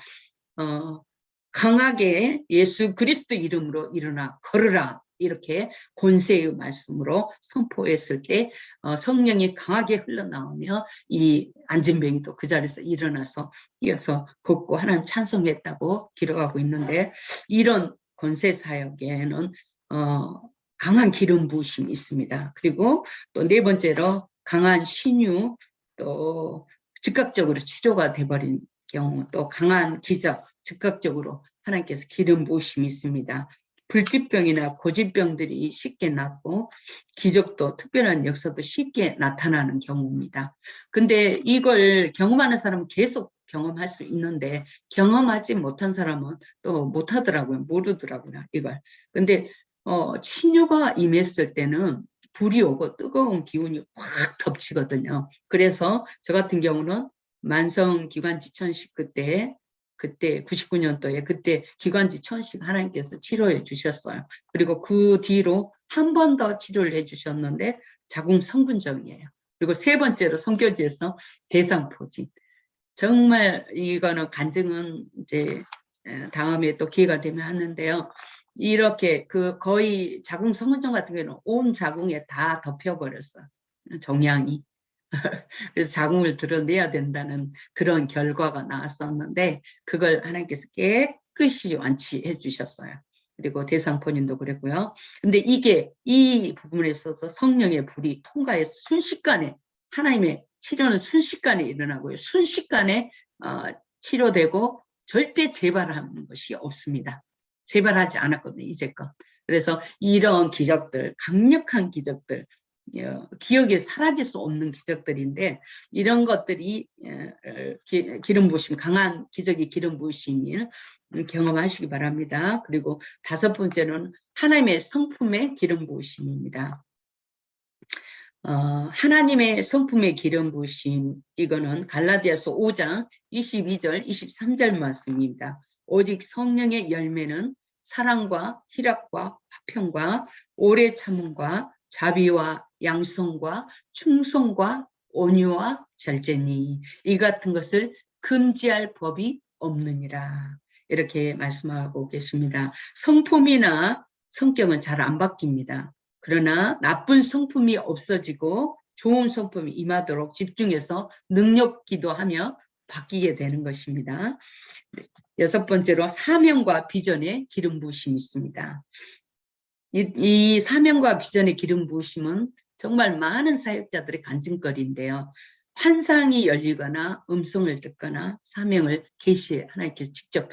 Speaker 3: 강하게 예수 그리스도 이름으로 일어나 걸으라 이렇게 권세의 말씀으로 선포했을 때 성령이 강하게 흘러나오며 이 안진뱅이도 그 자리에서 일어나서 뛰어서 걷고 하나님 찬송했다고 기록하고 있는데 이런 권세 사역에는 강한 기름 부으심이 있습니다. 그리고 또 네 번째로 강한 신유 또 즉각적으로 치료가 돼버린 경우 또 강한 기적 즉각적으로 하나님께서 기름 부으심이 있습니다. 불치병이나 고질병들이 쉽게 낫고 기적도 특별한 역사도 쉽게 나타나는 경우입니다. 근데 이걸 경험하는 사람은 계속 경험할 수 있는데 경험하지 못한 사람은 또 못하더라고요. 모르더라고요. 이걸. 근데 신유가 임했을 때는 불이 오고 뜨거운 기운이 확 덮치거든요. 그래서 저 같은 경우는 만성기관지 천식 그때 99년도에 그때 기관지 천식 하나님께서 치료해 주셨어요. 그리고 그 뒤로 한 번 더 치료를 해 주셨는데 자궁 성분점이에요. 그리고 세 번째로 선교지에서 대상포진. 정말 이거는 간증은 이제 다음에 또 기회가 되면 하는데요. 이렇게 거의 자궁 성분점 같은 경우는 온 자궁에 다 덮여버렸어요. 종양이. 그래서 자궁을 드러내야 된다는 그런 결과가 나왔었는데 그걸 하나님께서 깨끗이 완치해 주셨어요. 그리고 대상포진도 그랬고요. 근데 이 부분에 있어서 성령의 불이 통과해서 순식간에 하나님의 치료는 순식간에 일어나고요. 순식간에 치료되고 절대 재발하는 것이 없습니다. 재발하지 않았거든요. 이제껏. 그래서 이런 기적들, 강력한 기적들, 기억에 사라질 수 없는 기적들인데 이런 것들이 기름 부으심, 강한 기적이 기름 부으심을 경험하시기 바랍니다. 그리고 다섯 번째는 하나님의 성품의 기름 부으심입니다. 하나님의 성품의 기름 부으심, 이거는 갈라디아서 5장 22절 23절 말씀입니다. 오직 성령의 열매는 사랑과 희락과 화평과 오래 참음과 자비와 양성과 충성과 온유와 절제니 이 같은 것을 금지할 법이 없느니라. 이렇게 말씀하고 계십니다. 성품이나 성격은 잘 안 바뀝니다. 그러나 나쁜 성품이 없어지고 좋은 성품이 임하도록 집중해서 능력 기도하며 바뀌게 되는 것입니다. 여섯 번째로 사명과 비전의 기름 부으심이 있습니다. 이 사명과 비전의 기름 부으심은 정말 많은 사역자들의 간증거리인데요. 환상이 열리거나 음성을 듣거나 사명을 하나님께서 직접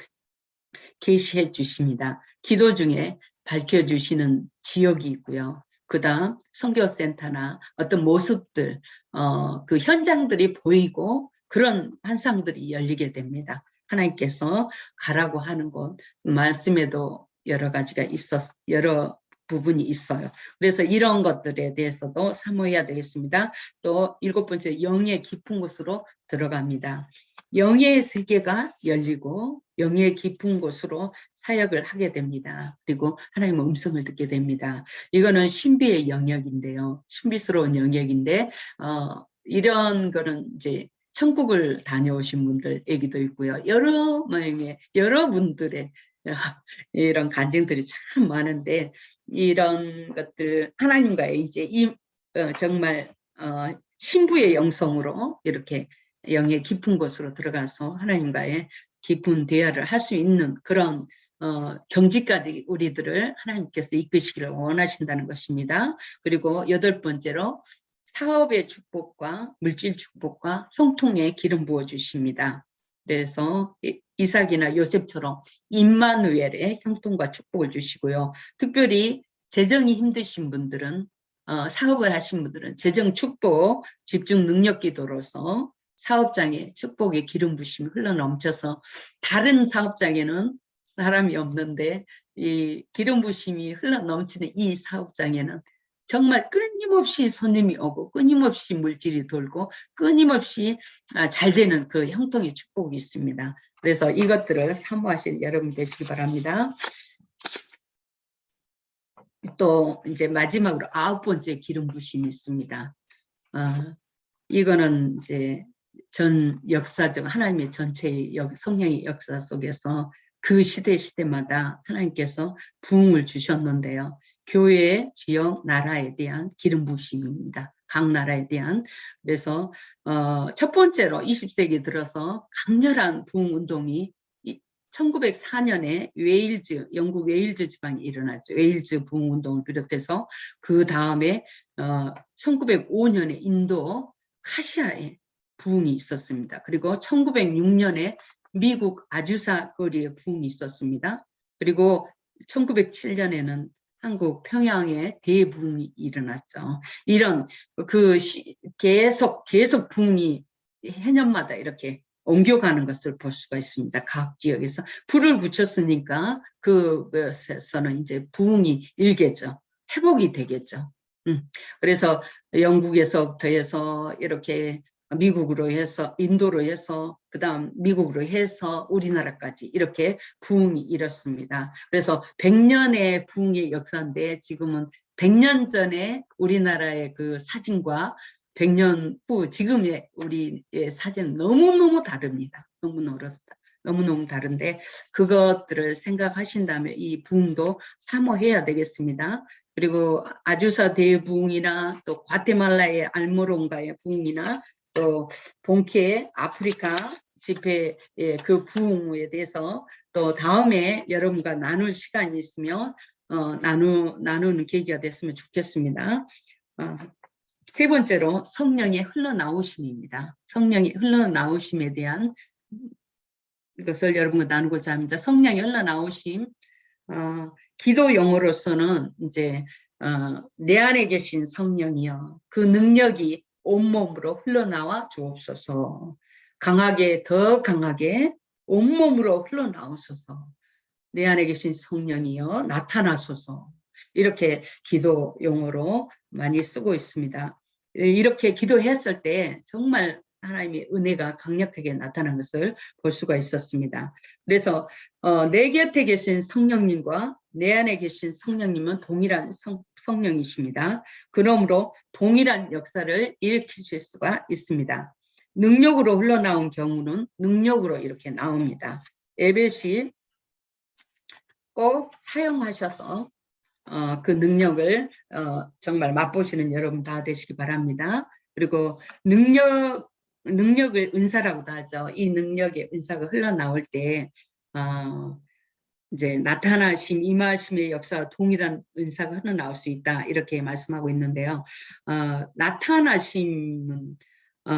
Speaker 3: 계시해 주십니다. 기도 중에 밝혀주시는 지역이 있고요. 그 다음 선교센터나 어떤 모습들, 그 현장들이 보이고 그런 환상들이 열리게 됩니다. 하나님께서 가라고 하는 곳, 말씀에도 여러 가지가 여러 부분이 있어요. 그래서 이런 것들에 대해서도 사모해야 되겠습니다. 또 일곱 번째, 영의 깊은 곳으로 들어갑니다. 영의 세계가 열리고 영의 깊은 곳으로 사역을 하게 됩니다. 그리고 하나님의 음성을 듣게 됩니다. 이거는 신비의 영역인데요. 신비스러운 영역인데 이런 거는 이제 천국을 다녀오신 분들 얘기도 있고요. 여러분들의 이런 간증들이 참 많은데 이런 것들 하나님과의 이제 정말 신부의 영성으로 이렇게 영의 깊은 곳으로 들어가서 하나님과의 깊은 대화를 할 수 있는 그런 경지까지 우리들을 하나님께서 이끄시기를 원하신다는 것입니다. 그리고 여덟 번째로 사업의 축복과 물질 축복과 형통에 기름 부어 주십니다. 그래서 이삭이나 요셉처럼 임마누엘의 형통과 축복을 주시고요. 특별히 재정이 힘드신 분들은 사업을 하신 분들은 재정 축복 집중 능력 기도로서 사업장에 축복의 기름 부심이 흘러 넘쳐서 다른 사업장에는 사람이 없는데 이 기름 부심이 흘러 넘치는 이 사업장에는 정말 끊임없이 손님이 오고 끊임없이 물질이 돌고 끊임없이 잘 되는 그 형통의 축복이 있습니다. 그래서 이것들을 사모하실 여러분 되시기 바랍니다. 또 이제 마지막으로 9번째 기름 부심이 있습니다. 이거는 이제 전 역사적 하나님의 전체의 성령의 역사 속에서 그 시대마다 하나님께서 부흥을 주셨는데요. 교회, 지역, 나라에 대한 기름 부심입니다. 각 나라에 대한. 그래서 첫 번째로 20세기 들어서 강렬한 부흥 운동이 1904년에 웨일즈, 영국 웨일즈 지방에 일어났죠. 웨일즈 부흥 운동을 비롯해서 그 다음에 1905년에 인도 카시아에 부흥이 있었습니다. 그리고 1906년에 미국 아주사 거리에 부흥이 있었습니다. 그리고 1907년에는 한국 평양에 대부흥이 일어났죠. 이런 계속 부흥이 해년마다 이렇게 옮겨가는 것을 볼 수가 있습니다. 각 지역에서 불을 붙였으니까 그것에서는 이제 부흥이 일겠죠. 회복이 되겠죠. 그래서 영국에서부터 해서 이렇게 미국으로 해서 인도로 해서 그다음 미국으로 해서 우리나라까지 이렇게 부흥이 일었습니다. 그래서 100년의 부흥의 역사인데 지금은 100년 전에 우리나라의 그 사진과 100년 후 지금의 우리의 사진은 너무너무 다릅니다. 너무너무 다른데 그것들을 생각하신다면 이 부흥도 사모해야 되겠습니다. 그리고 아주사 대부흥이나 또 과테말라의 알모롱가의 부흥이나 또 본케 아프리카 집회의 그 부흥에 대해서 또 다음에 여러분과 나눌 시간이 있으면 나누는 계기가 됐으면 좋겠습니다. 세 번째로 성령의 흘러나오심입니다. 성령의 흘러나오심에 대한 것을 여러분과 나누고자 합니다. 성령의 흘러나오심, 기도 용어로서는 이제 내 안에 계신 성령이여 그 능력이 온몸으로 흘러나와 주옵소서. 더 강하게 온몸으로 흘러나오소서. 내 안에 계신 성령이여 나타나소서. 이렇게 기도 용어로 많이 쓰고 있습니다. 이렇게 기도했을 때 정말 하나님의 은혜가 강력하게 나타난 것을 볼 수가 있었습니다. 그래서 내 곁에 계신 성령님과 내 안에 계신 성령님은 동일한 성령이십니다. 그러므로 동일한 역사를 일으키실 수가 있습니다. 능력으로 흘러나온 경우는 능력으로 이렇게 나옵니다. 에벳이 꼭 사용하셔서 그 능력을 정말 맛보시는 여러분 다 되시기 바랍니다. 그리고 능력을 은사라고도 하죠. 이 능력의 은사가 흘러나올 때 이제 나타나심, 임하심의 역사와 동일한 은사가 흘러나올 수 있다 이렇게 말씀하고 있는데요. 나타나심은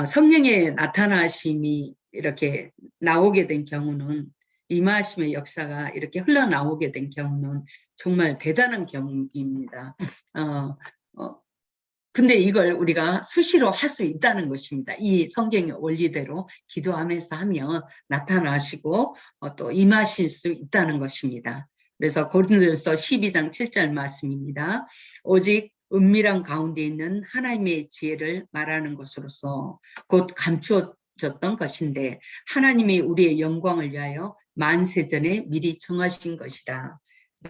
Speaker 3: 성령의 나타나심이 이렇게 나오게 된 경우는 임하심의 역사가 이렇게 흘러나오게 된 경우는 정말 대단한 경우입니다. 근데 이걸 우리가 수시로 할 수 있다는 것입니다. 이 성경의 원리대로 기도하면서 하면 나타나시고 또 임하실 수 있다는 것입니다. 그래서 고린도전서 12장 7절 말씀입니다. 오직 은밀한 가운데 있는 하나님의 지혜를 말하는 것으로서 곧 감추어졌던 것인데 하나님이 우리의 영광을 위하여 만세전에 미리 정하신 것이라.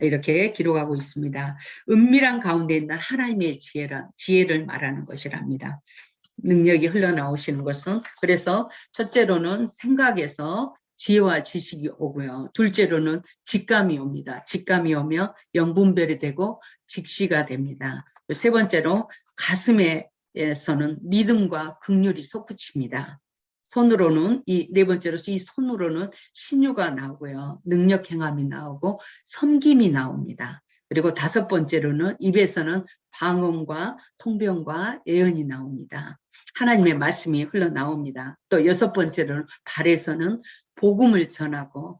Speaker 3: 이렇게 기록하고 있습니다. 은밀한 가운데 있는 하나님의 지혜를 말하는 것이랍니다. 능력이 흘러나오시는 것은 그래서 첫째로는 생각에서 지혜와 지식이 오고요. 둘째로는 직감이 옵니다. 직감이 오며 영분별이 되고 직시가 됩니다. 세 번째로 가슴에서는 믿음과 긍휼이 솟구칩니다. 손으로는 네 번째로서 이 손으로는 신유가 나오고요. 능력 행함이 나오고 섬김이 나옵니다. 그리고 5번째로는 입에서는 방언과 통변과 예언이 나옵니다. 하나님의 말씀이 흘러나옵니다. 또 6번째로는 발에서는 복음을 전하고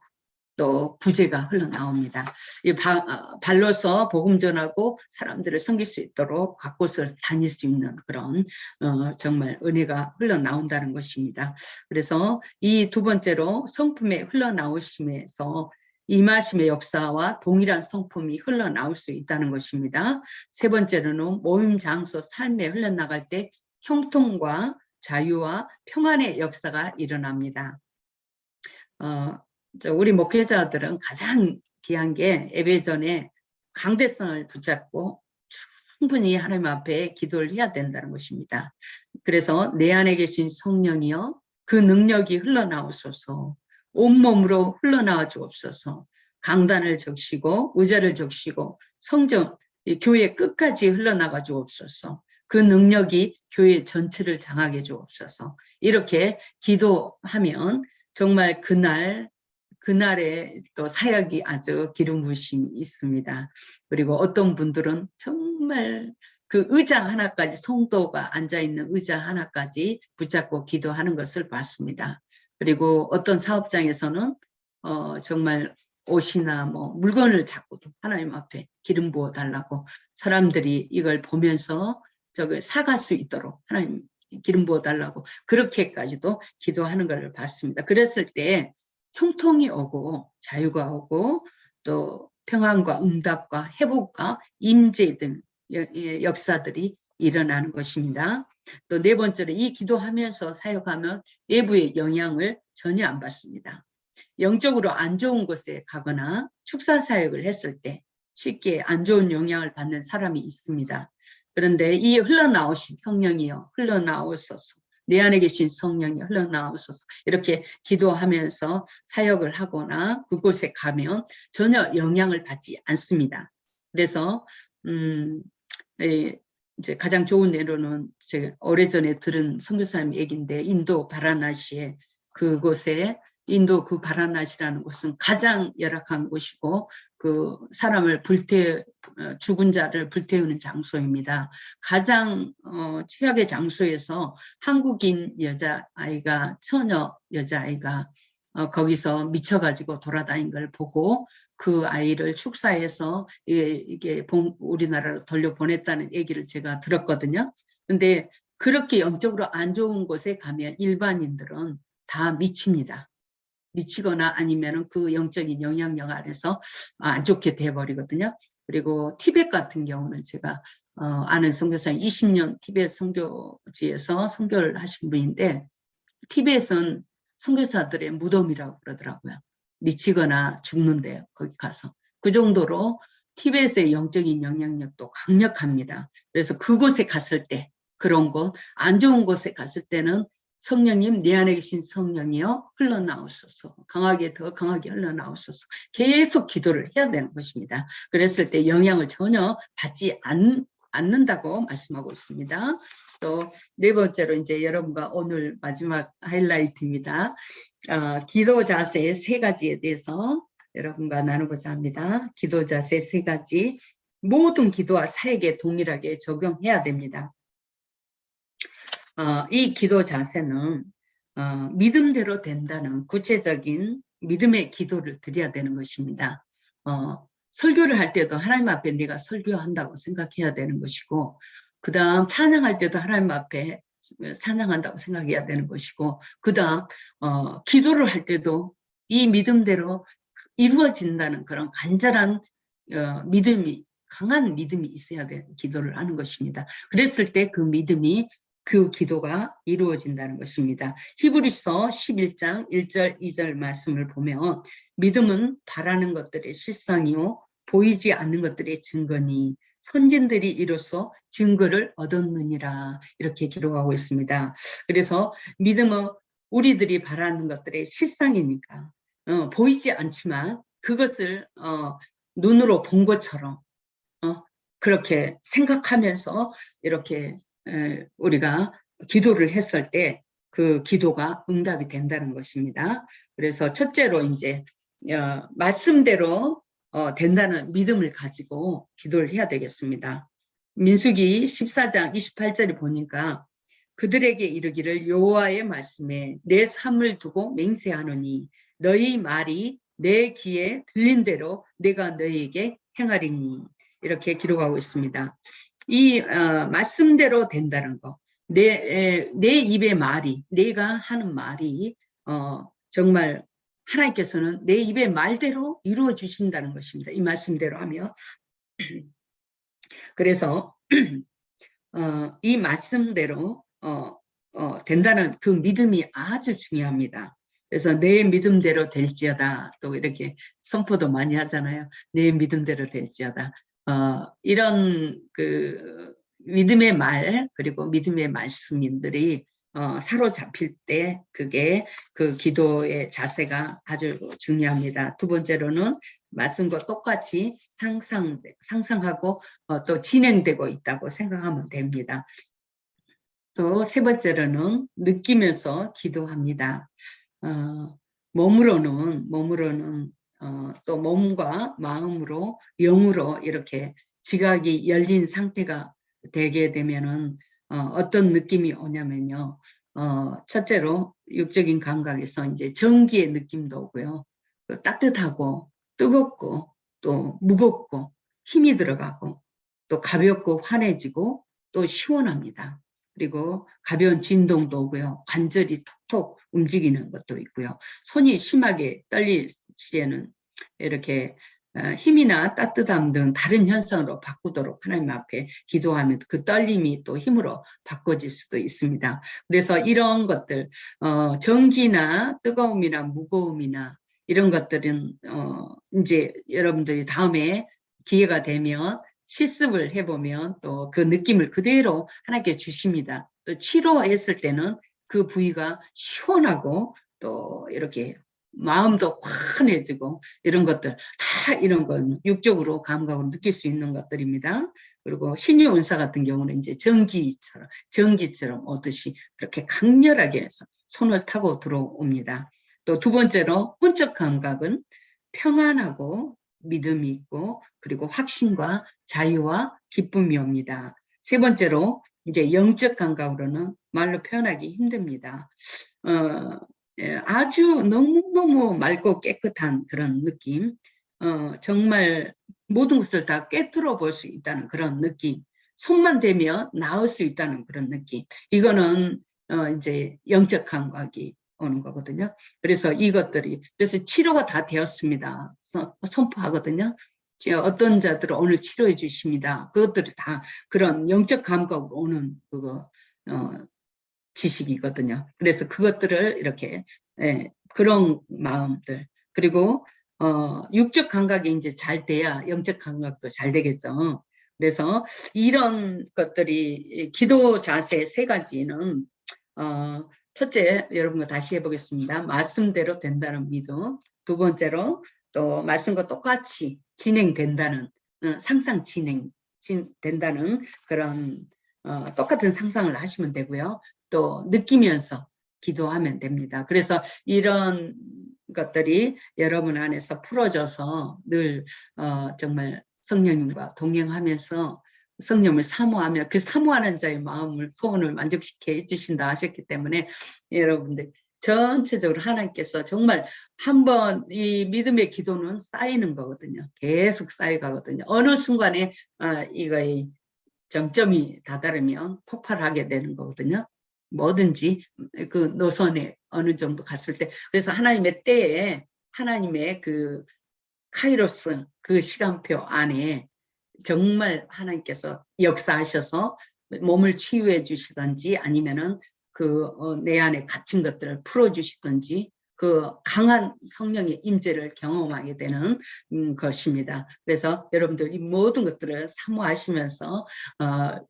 Speaker 3: 또 구제가 흘러나옵니다. 발로서 복음 전하고 사람들을 섬길 수 있도록 각 곳을 다닐 수 있는 그런 정말 은혜가 흘러나온다는 것입니다. 그래서 이 2번째로 성품의 흘러나오심에서 임하심의 역사와 동일한 성품이 흘러나올 수 있다는 것입니다. 3번째로는 모임 장소 삶에 흘러나갈 때 형통과 자유와 평안의 역사가 일어납니다. 우리 목회자들은 가장 귀한 게 예배 전에 강대성을 붙잡고 충분히 하나님 앞에 기도를 해야 된다는 것입니다. 그래서 내 안에 계신 성령이여 그 능력이 흘러나오소서, 온몸으로 흘러나와 주옵소서, 강단을 적시고 의자를 적시고 성전 교회 끝까지 흘러나가 주옵소서, 그 능력이 교회 전체를 장하게 주옵소서. 이렇게 기도하면 정말 그날에 또 사역이 아주 기름 부으심이 있습니다. 그리고 어떤 분들은 정말 그 의자 하나까지, 성도가 앉아있는 의자 하나까지 붙잡고 기도하는 것을 봤습니다. 그리고 어떤 사업장에서는 정말 옷이나 뭐 물건을 잡고도 하나님 앞에 기름 부어 달라고 사람들이 이걸 보면서 저걸 사갈 수 있도록 하나님 기름 부어 달라고 그렇게까지도 기도하는 걸 봤습니다. 그랬을 때 형통이 오고 자유가 오고 또 평안과 응답과 회복과 임재 등 역사들이 일어나는 것입니다. 또 4번째로 이 기도하면서 사역하면 외부의 영향을 전혀 안 받습니다. 영적으로 안 좋은 곳에 가거나 축사 사역을 했을 때 쉽게 안 좋은 영향을 받는 사람이 있습니다. 그런데 이 흘러나오신 성령이여 흘러나오소서, 내 안에 계신 성령이 흘러나오소서, 이렇게 기도하면서 사역을 하거나 그곳에 가면 전혀 영향을 받지 않습니다. 그래서 이제 가장 좋은 예로는 제가 오래전에 들은 선교사님 얘기인데, 인도 바라나시에 그곳에 인도 그 바라나시라는 곳은 가장 열악한 곳이고 그 사람을 죽은 자를 불태우는 장소입니다. 가장 최악의 장소에서 한국인 여자아이가, 처녀 여자아이가 거기서 미쳐가지고 돌아다닌 걸 보고 그 아이를 축사해서 이게 우리나라로 돌려보냈다는 얘기를 제가 들었거든요. 근데 그렇게 영적으로 안 좋은 곳에 가면 일반인들은 다 미칩니다. 미치거나 아니면은 그 영적인 영향력 안에서 안 좋게 돼버리거든요. 그리고 티벳 같은 경우는 제가 아는 선교사님 20년 티벳 선교지에서 선교를 하신 분인데, 티벳은 선교사들의 무덤이라고 그러더라고요. 미치거나 죽는데요, 거기 가서. 그 정도로 티벳의 영적인 영향력도 강력합니다. 그래서 그곳에 갔을 때, 그런 곳, 안 좋은 곳에 갔을 때는 성령님, 내 안에 계신 성령이여 흘러나오소서, 강하게, 더 강하게 흘러나오소서, 계속 기도를 해야 되는 것입니다. 그랬을 때 영향을 전혀 받지 않는다고 말씀하고 있습니다. 또 4번째로 이제 여러분과 오늘 마지막 하이라이트입니다. 기도 자세 3가지에 대해서 여러분과 나누고자 합니다. 기도 자세 3가지, 모든 기도와 사역에 동일하게 적용해야 됩니다. 이 기도 자세는 믿음대로 된다는 구체적인 믿음의 기도를 드려야 되는 것입니다. 설교를 할 때도 하나님 앞에 내가 설교한다고 생각해야 되는 것이고, 그 다음 찬양할 때도 하나님 앞에 찬양한다고 생각해야 되는 것이고, 그 다음 기도를 할 때도 이 믿음대로 이루어진다는 그런 간절한 믿음이, 강한 믿음이 있어야 되는 기도를 하는 것입니다. 그랬을 때 그 믿음이, 그 기도가 이루어진다는 것입니다. 히브리서 11장 1절 2절 말씀을 보면, 믿음은 바라는 것들의 실상이요 보이지 않는 것들의 증거니 선진들이 이로써 증거를 얻었느니라, 이렇게 기록하고 있습니다. 그래서 믿음은 우리들이 바라는 것들의 실상이니까 보이지 않지만 그것을 눈으로 본 것처럼 그렇게 생각하면서 이렇게 우리가 기도를 했을 때 그 기도가 응답이 된다는 것입니다. 그래서 첫째로 이제 말씀대로 된다는 믿음을 가지고 기도를 해야 되겠습니다. 민수기 14장 28절에 보니까 그들에게 이르기를 여호와의 말씀에 내 삶을 두고 맹세하노니 너희 말이 내 귀에 들린 대로 내가 너희에게 행하리니 이렇게 기록하고 있습니다. 이 말씀대로 된다는 거, 내 입의 말이, 내가 하는 말이 정말 하나님께서는 내 입의 말대로 이루어 주신다는 것입니다. 이 말씀대로 하면. 그래서 이 말씀대로 된다는 그 믿음이 아주 중요합니다. 그래서 내 믿음대로 될지어다, 또 이렇게 선포도 많이 하잖아요. 내 믿음대로 될지어다. 이런 그 믿음의 말, 그리고 믿음의 말씀인들이 사로잡힐 때 그게 그 기도의 자세가 아주 중요합니다. 두 번째로는 말씀과 똑같이 상상하고 또 진행되고 있다고 생각하면 됩니다. 또 세 번째로는 느끼면서 기도합니다. 몸으로는 또 몸과 마음으로 영으로 이렇게 지각이 열린 상태가 되게 되면은 어떤 느낌이 오냐면요. 첫째로 육적인 감각에서 이제 전기의 느낌도 오고요. 따뜻하고 뜨겁고 또 무겁고 힘이 들어가고 또 가볍고 환해지고 또 시원합니다. 그리고 가벼운 진동도 오고요. 관절이 톡톡 움직이는 것도 있고요. 손이 심하게 떨릴 시에는 이렇게 힘이나 따뜻함 등 다른 현상으로 바꾸도록 하나님 앞에 기도하면 그 떨림이 또 힘으로 바꿔질 수도 있습니다. 그래서 이런 것들, 전기나 뜨거움이나 무거움이나 이런 것들은 이제 여러분들이 다음에 기회가 되면 실습을 해보면 또 그 느낌을 그대로 하나님께 주십니다. 또 치료했을 때는 그 부위가 시원하고 또 이렇게 마음도 환해지고 이런 것들 다 이런 건 육적으로 감각으로 느낄 수 있는 것들입니다. 그리고 신유 은사 같은 경우는 이제 전기처럼 오듯이 그렇게 강렬하게 해서 손을 타고 들어옵니다. 또 두 번째로 혼적 감각은 평안하고 믿음이 있고 그리고 확신과 자유와 기쁨이 옵니다. 세 번째로 이제 영적 감각으로는 말로 표현하기 힘듭니다. 아주 너무너무 맑고 깨끗한 그런 느낌, 정말 모든 것을 다 꿰뚫어 볼 수 있다는 그런 느낌, 손만 대면 나을 수 있다는 그런 느낌, 이거는 이제 영적 감각이 오는 거거든요. 그래서 이것들이, 그래서 치료가 다 되었습니다. 선포하거든요. 어떤 자들은 오늘 치료해 주십니다. 그것들이 다 그런 영적 감각으로 오는 그거 지식이거든요. 그래서 그것들을 이렇게 그런 마음들, 그리고 육적 감각이 이제 잘 돼야 영적 감각도 잘 되겠죠. 그래서 이런 것들이 기도 자세 세 가지는 첫째, 여러분과 다시 해보겠습니다. 말씀대로 된다는 믿음. 두 번째로 또 말씀과 똑같이 진행된다는 상상 된다는 그런 똑같은 상상을 하시면 되고요. 또 느끼면서 기도하면 됩니다. 그래서 이런 것들이 여러분 안에서 풀어져서 늘 정말 성령님과 동행하면서 성령을 사모하며 그 사모하는 자의 마음을 소원을 만족시켜 해주신다 하셨기 때문에 여러분들 전체적으로 하나님께서 정말 한번 이 믿음의 기도는 쌓이는 거거든요. 계속 쌓여가거든요. 어느 순간에 이거의 정점이 다다르면 폭발하게 되는 거거든요. 뭐든지 그 노선에 어느 정도 갔을 때, 그래서 하나님의 때에 하나님의 그 카이로스 그 시간표 안에 정말 하나님께서 역사하셔서 몸을 치유해 주시든지 아니면은 그 내 안에 갇힌 것들을 풀어 주시든지 그 강한 성령의 임재를 경험하게 되는 것입니다. 그래서 여러분들 이 모든 것들을 사모하시면서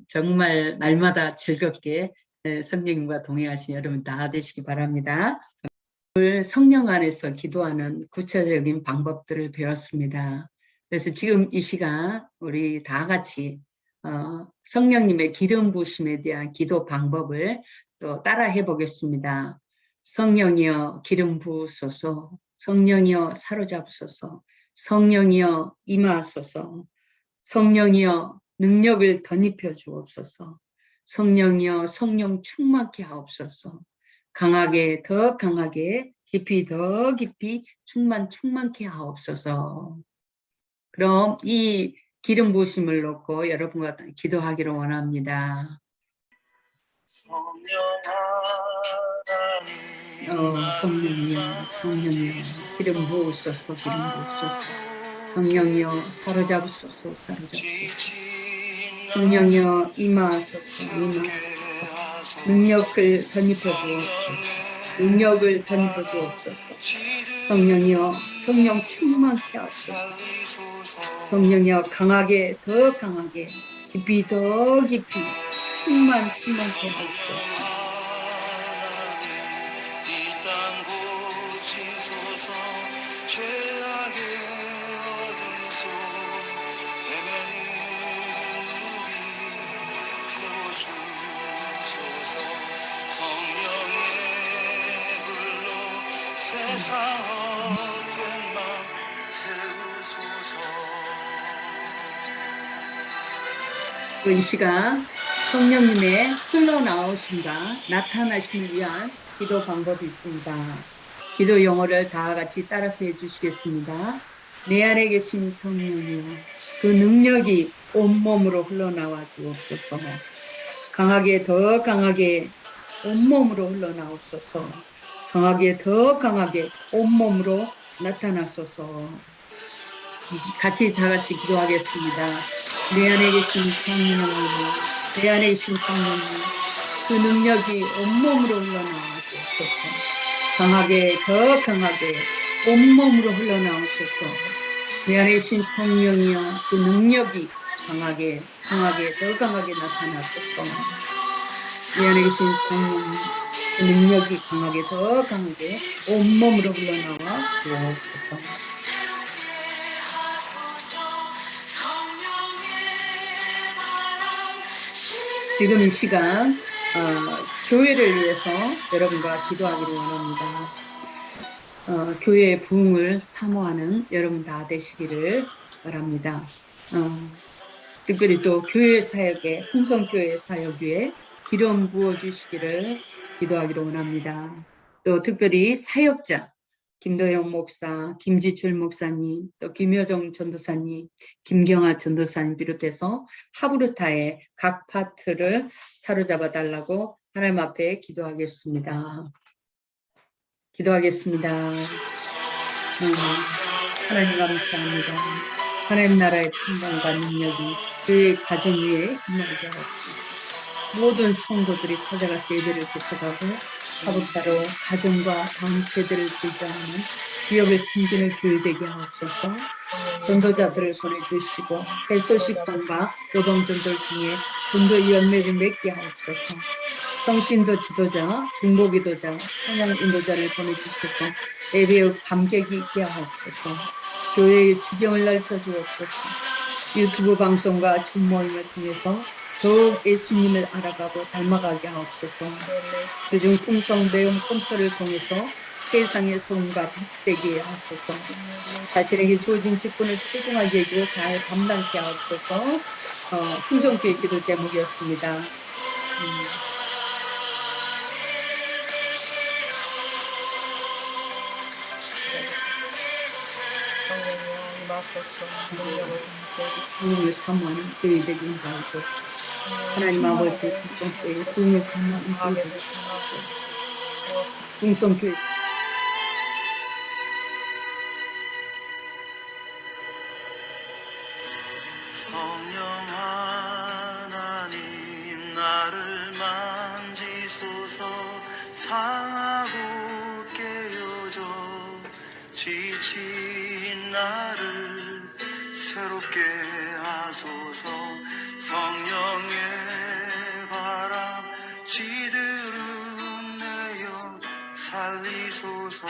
Speaker 3: 정말 날마다 즐겁게 성령님과 동행하신 여러분 다 되시기 바랍니다. 오늘 성령 안에서 기도하는 구체적인 방법들을 배웠습니다. 그래서 지금 이 시간 우리 다 같이 성령님의 기름 부으심에 대한 기도 방법을 또 따라 해보겠습니다. 성령이여 기름 부으소서, 성령이여 사로잡소서, 성령이여 임하소서. 성령이여 능력을 덧입혀 주옵소서. 성령이여 성령 충만케 하옵소서. 강하게 더 강하게 깊이 더 깊이 충만케 하옵소서. 그럼 이 기름 부으심을 놓고 여러분과 기도하기를 원합니다. 성령이여 기름 부으소서. 성령이여 사로잡으소서. 성령이여 임하소서. 능력을 덧입혀 주옵소서. 성령이여 성령 충만케 하옵소서. 성령이여 강하게 더 강하게 깊이 더 깊이 충만케 하옵소서. 이 시간 성령님의 흘러나오심과 나타나심을 위한 기도 방법이 있습니다. 기도 용어를 다 같이 따라서 해주시겠습니다. 내 안에 계신 성령이여 그 능력이 온몸으로 흘러나와 주옵소서. 강하게 더 강하게 온몸으로 흘러나옵소서. 강하게 더 강하게 온몸으로 나타나소서. 같이 다 같이 기도하겠습니다. 내 안에 계신 성령님, 내 안에 계신 성령님, 그 능력이 온몸으로 흘러나오소서. 강하게 더 강하게 온몸으로 흘러나오소서. 내 안에 계신 성령이여 그 능력이 강하게 더 강하게 나타나소서. 내 안에 계신 성령님, 그 능력이 강하게 더 강하게 온몸으로 흘러나와 주옵소서. 지금 이 시간 교회를 위해서 여러분과 기도하기를 원합니다. 교회의 부흥을 사모하는 여러분 다 되시기를 바랍니다. 특별히 또 교회 사역에 홍성교회 사역 위에 기름 부어주시기를 기도하기를 원합니다. 또 특별히 사역자 김도영 목사, 김지출 목사님, 또 김효정 전도사님, 김경아 전도사님 비롯해서 하브루타의 각 파트를 사로잡아 달라고 하나님 앞에 기도하겠습니다. 하나님 감사합니다. 하나님 나라의 평강과 능력이 그의 가정 위에 임하게 하옵소서. 모든 성도들이 찾아가서 예배를 개척하고 하브루타로 가정과 다음 세대를 지지하는 지역을 섬기는 교회 되게 하옵소서. 전도자들을 보내주시고 새 소식장과 요동들들 중에 전도 열매를 맺게 하옵소서. 성신도 지도자, 중보기도자, 찬양 인도자를 보내주셔서 예배의 감격이 있게 하옵소서. 교회의 지경을 넓혀주옵소서. 유튜브 방송과 줌 모임을 통해서 더욱 예수님을 알아가고 닮아가게 하옵소서. 주중 풍성 매운 컴퓨터를 통해서 세상의 소음과 빛되게 하소서. 자신에게 주어진 직분을 소중하게 여기고 잘 감당케 하옵소서. 풍성교회 기도 제목이었습니다. 부흥을 사모하는 교회 되기 바라옵소서. 하나님 아버지 풍성교회 부흥을 사모하는 교회 되기 바라옵소서. 풍성교회
Speaker 2: 성령 하나님 나를 만지소서. 상하고 깨어져 지친 나를 새롭게 하소서. 성령의 바람 지들은 내 영 살리소서.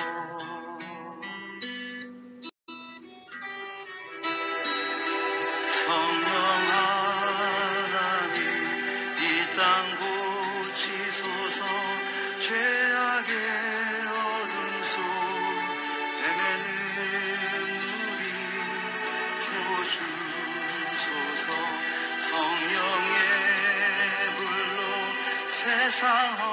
Speaker 2: 성령 하나님 이 땅 고치소서. 죄악의 어둠 속 헤매는 우리 세상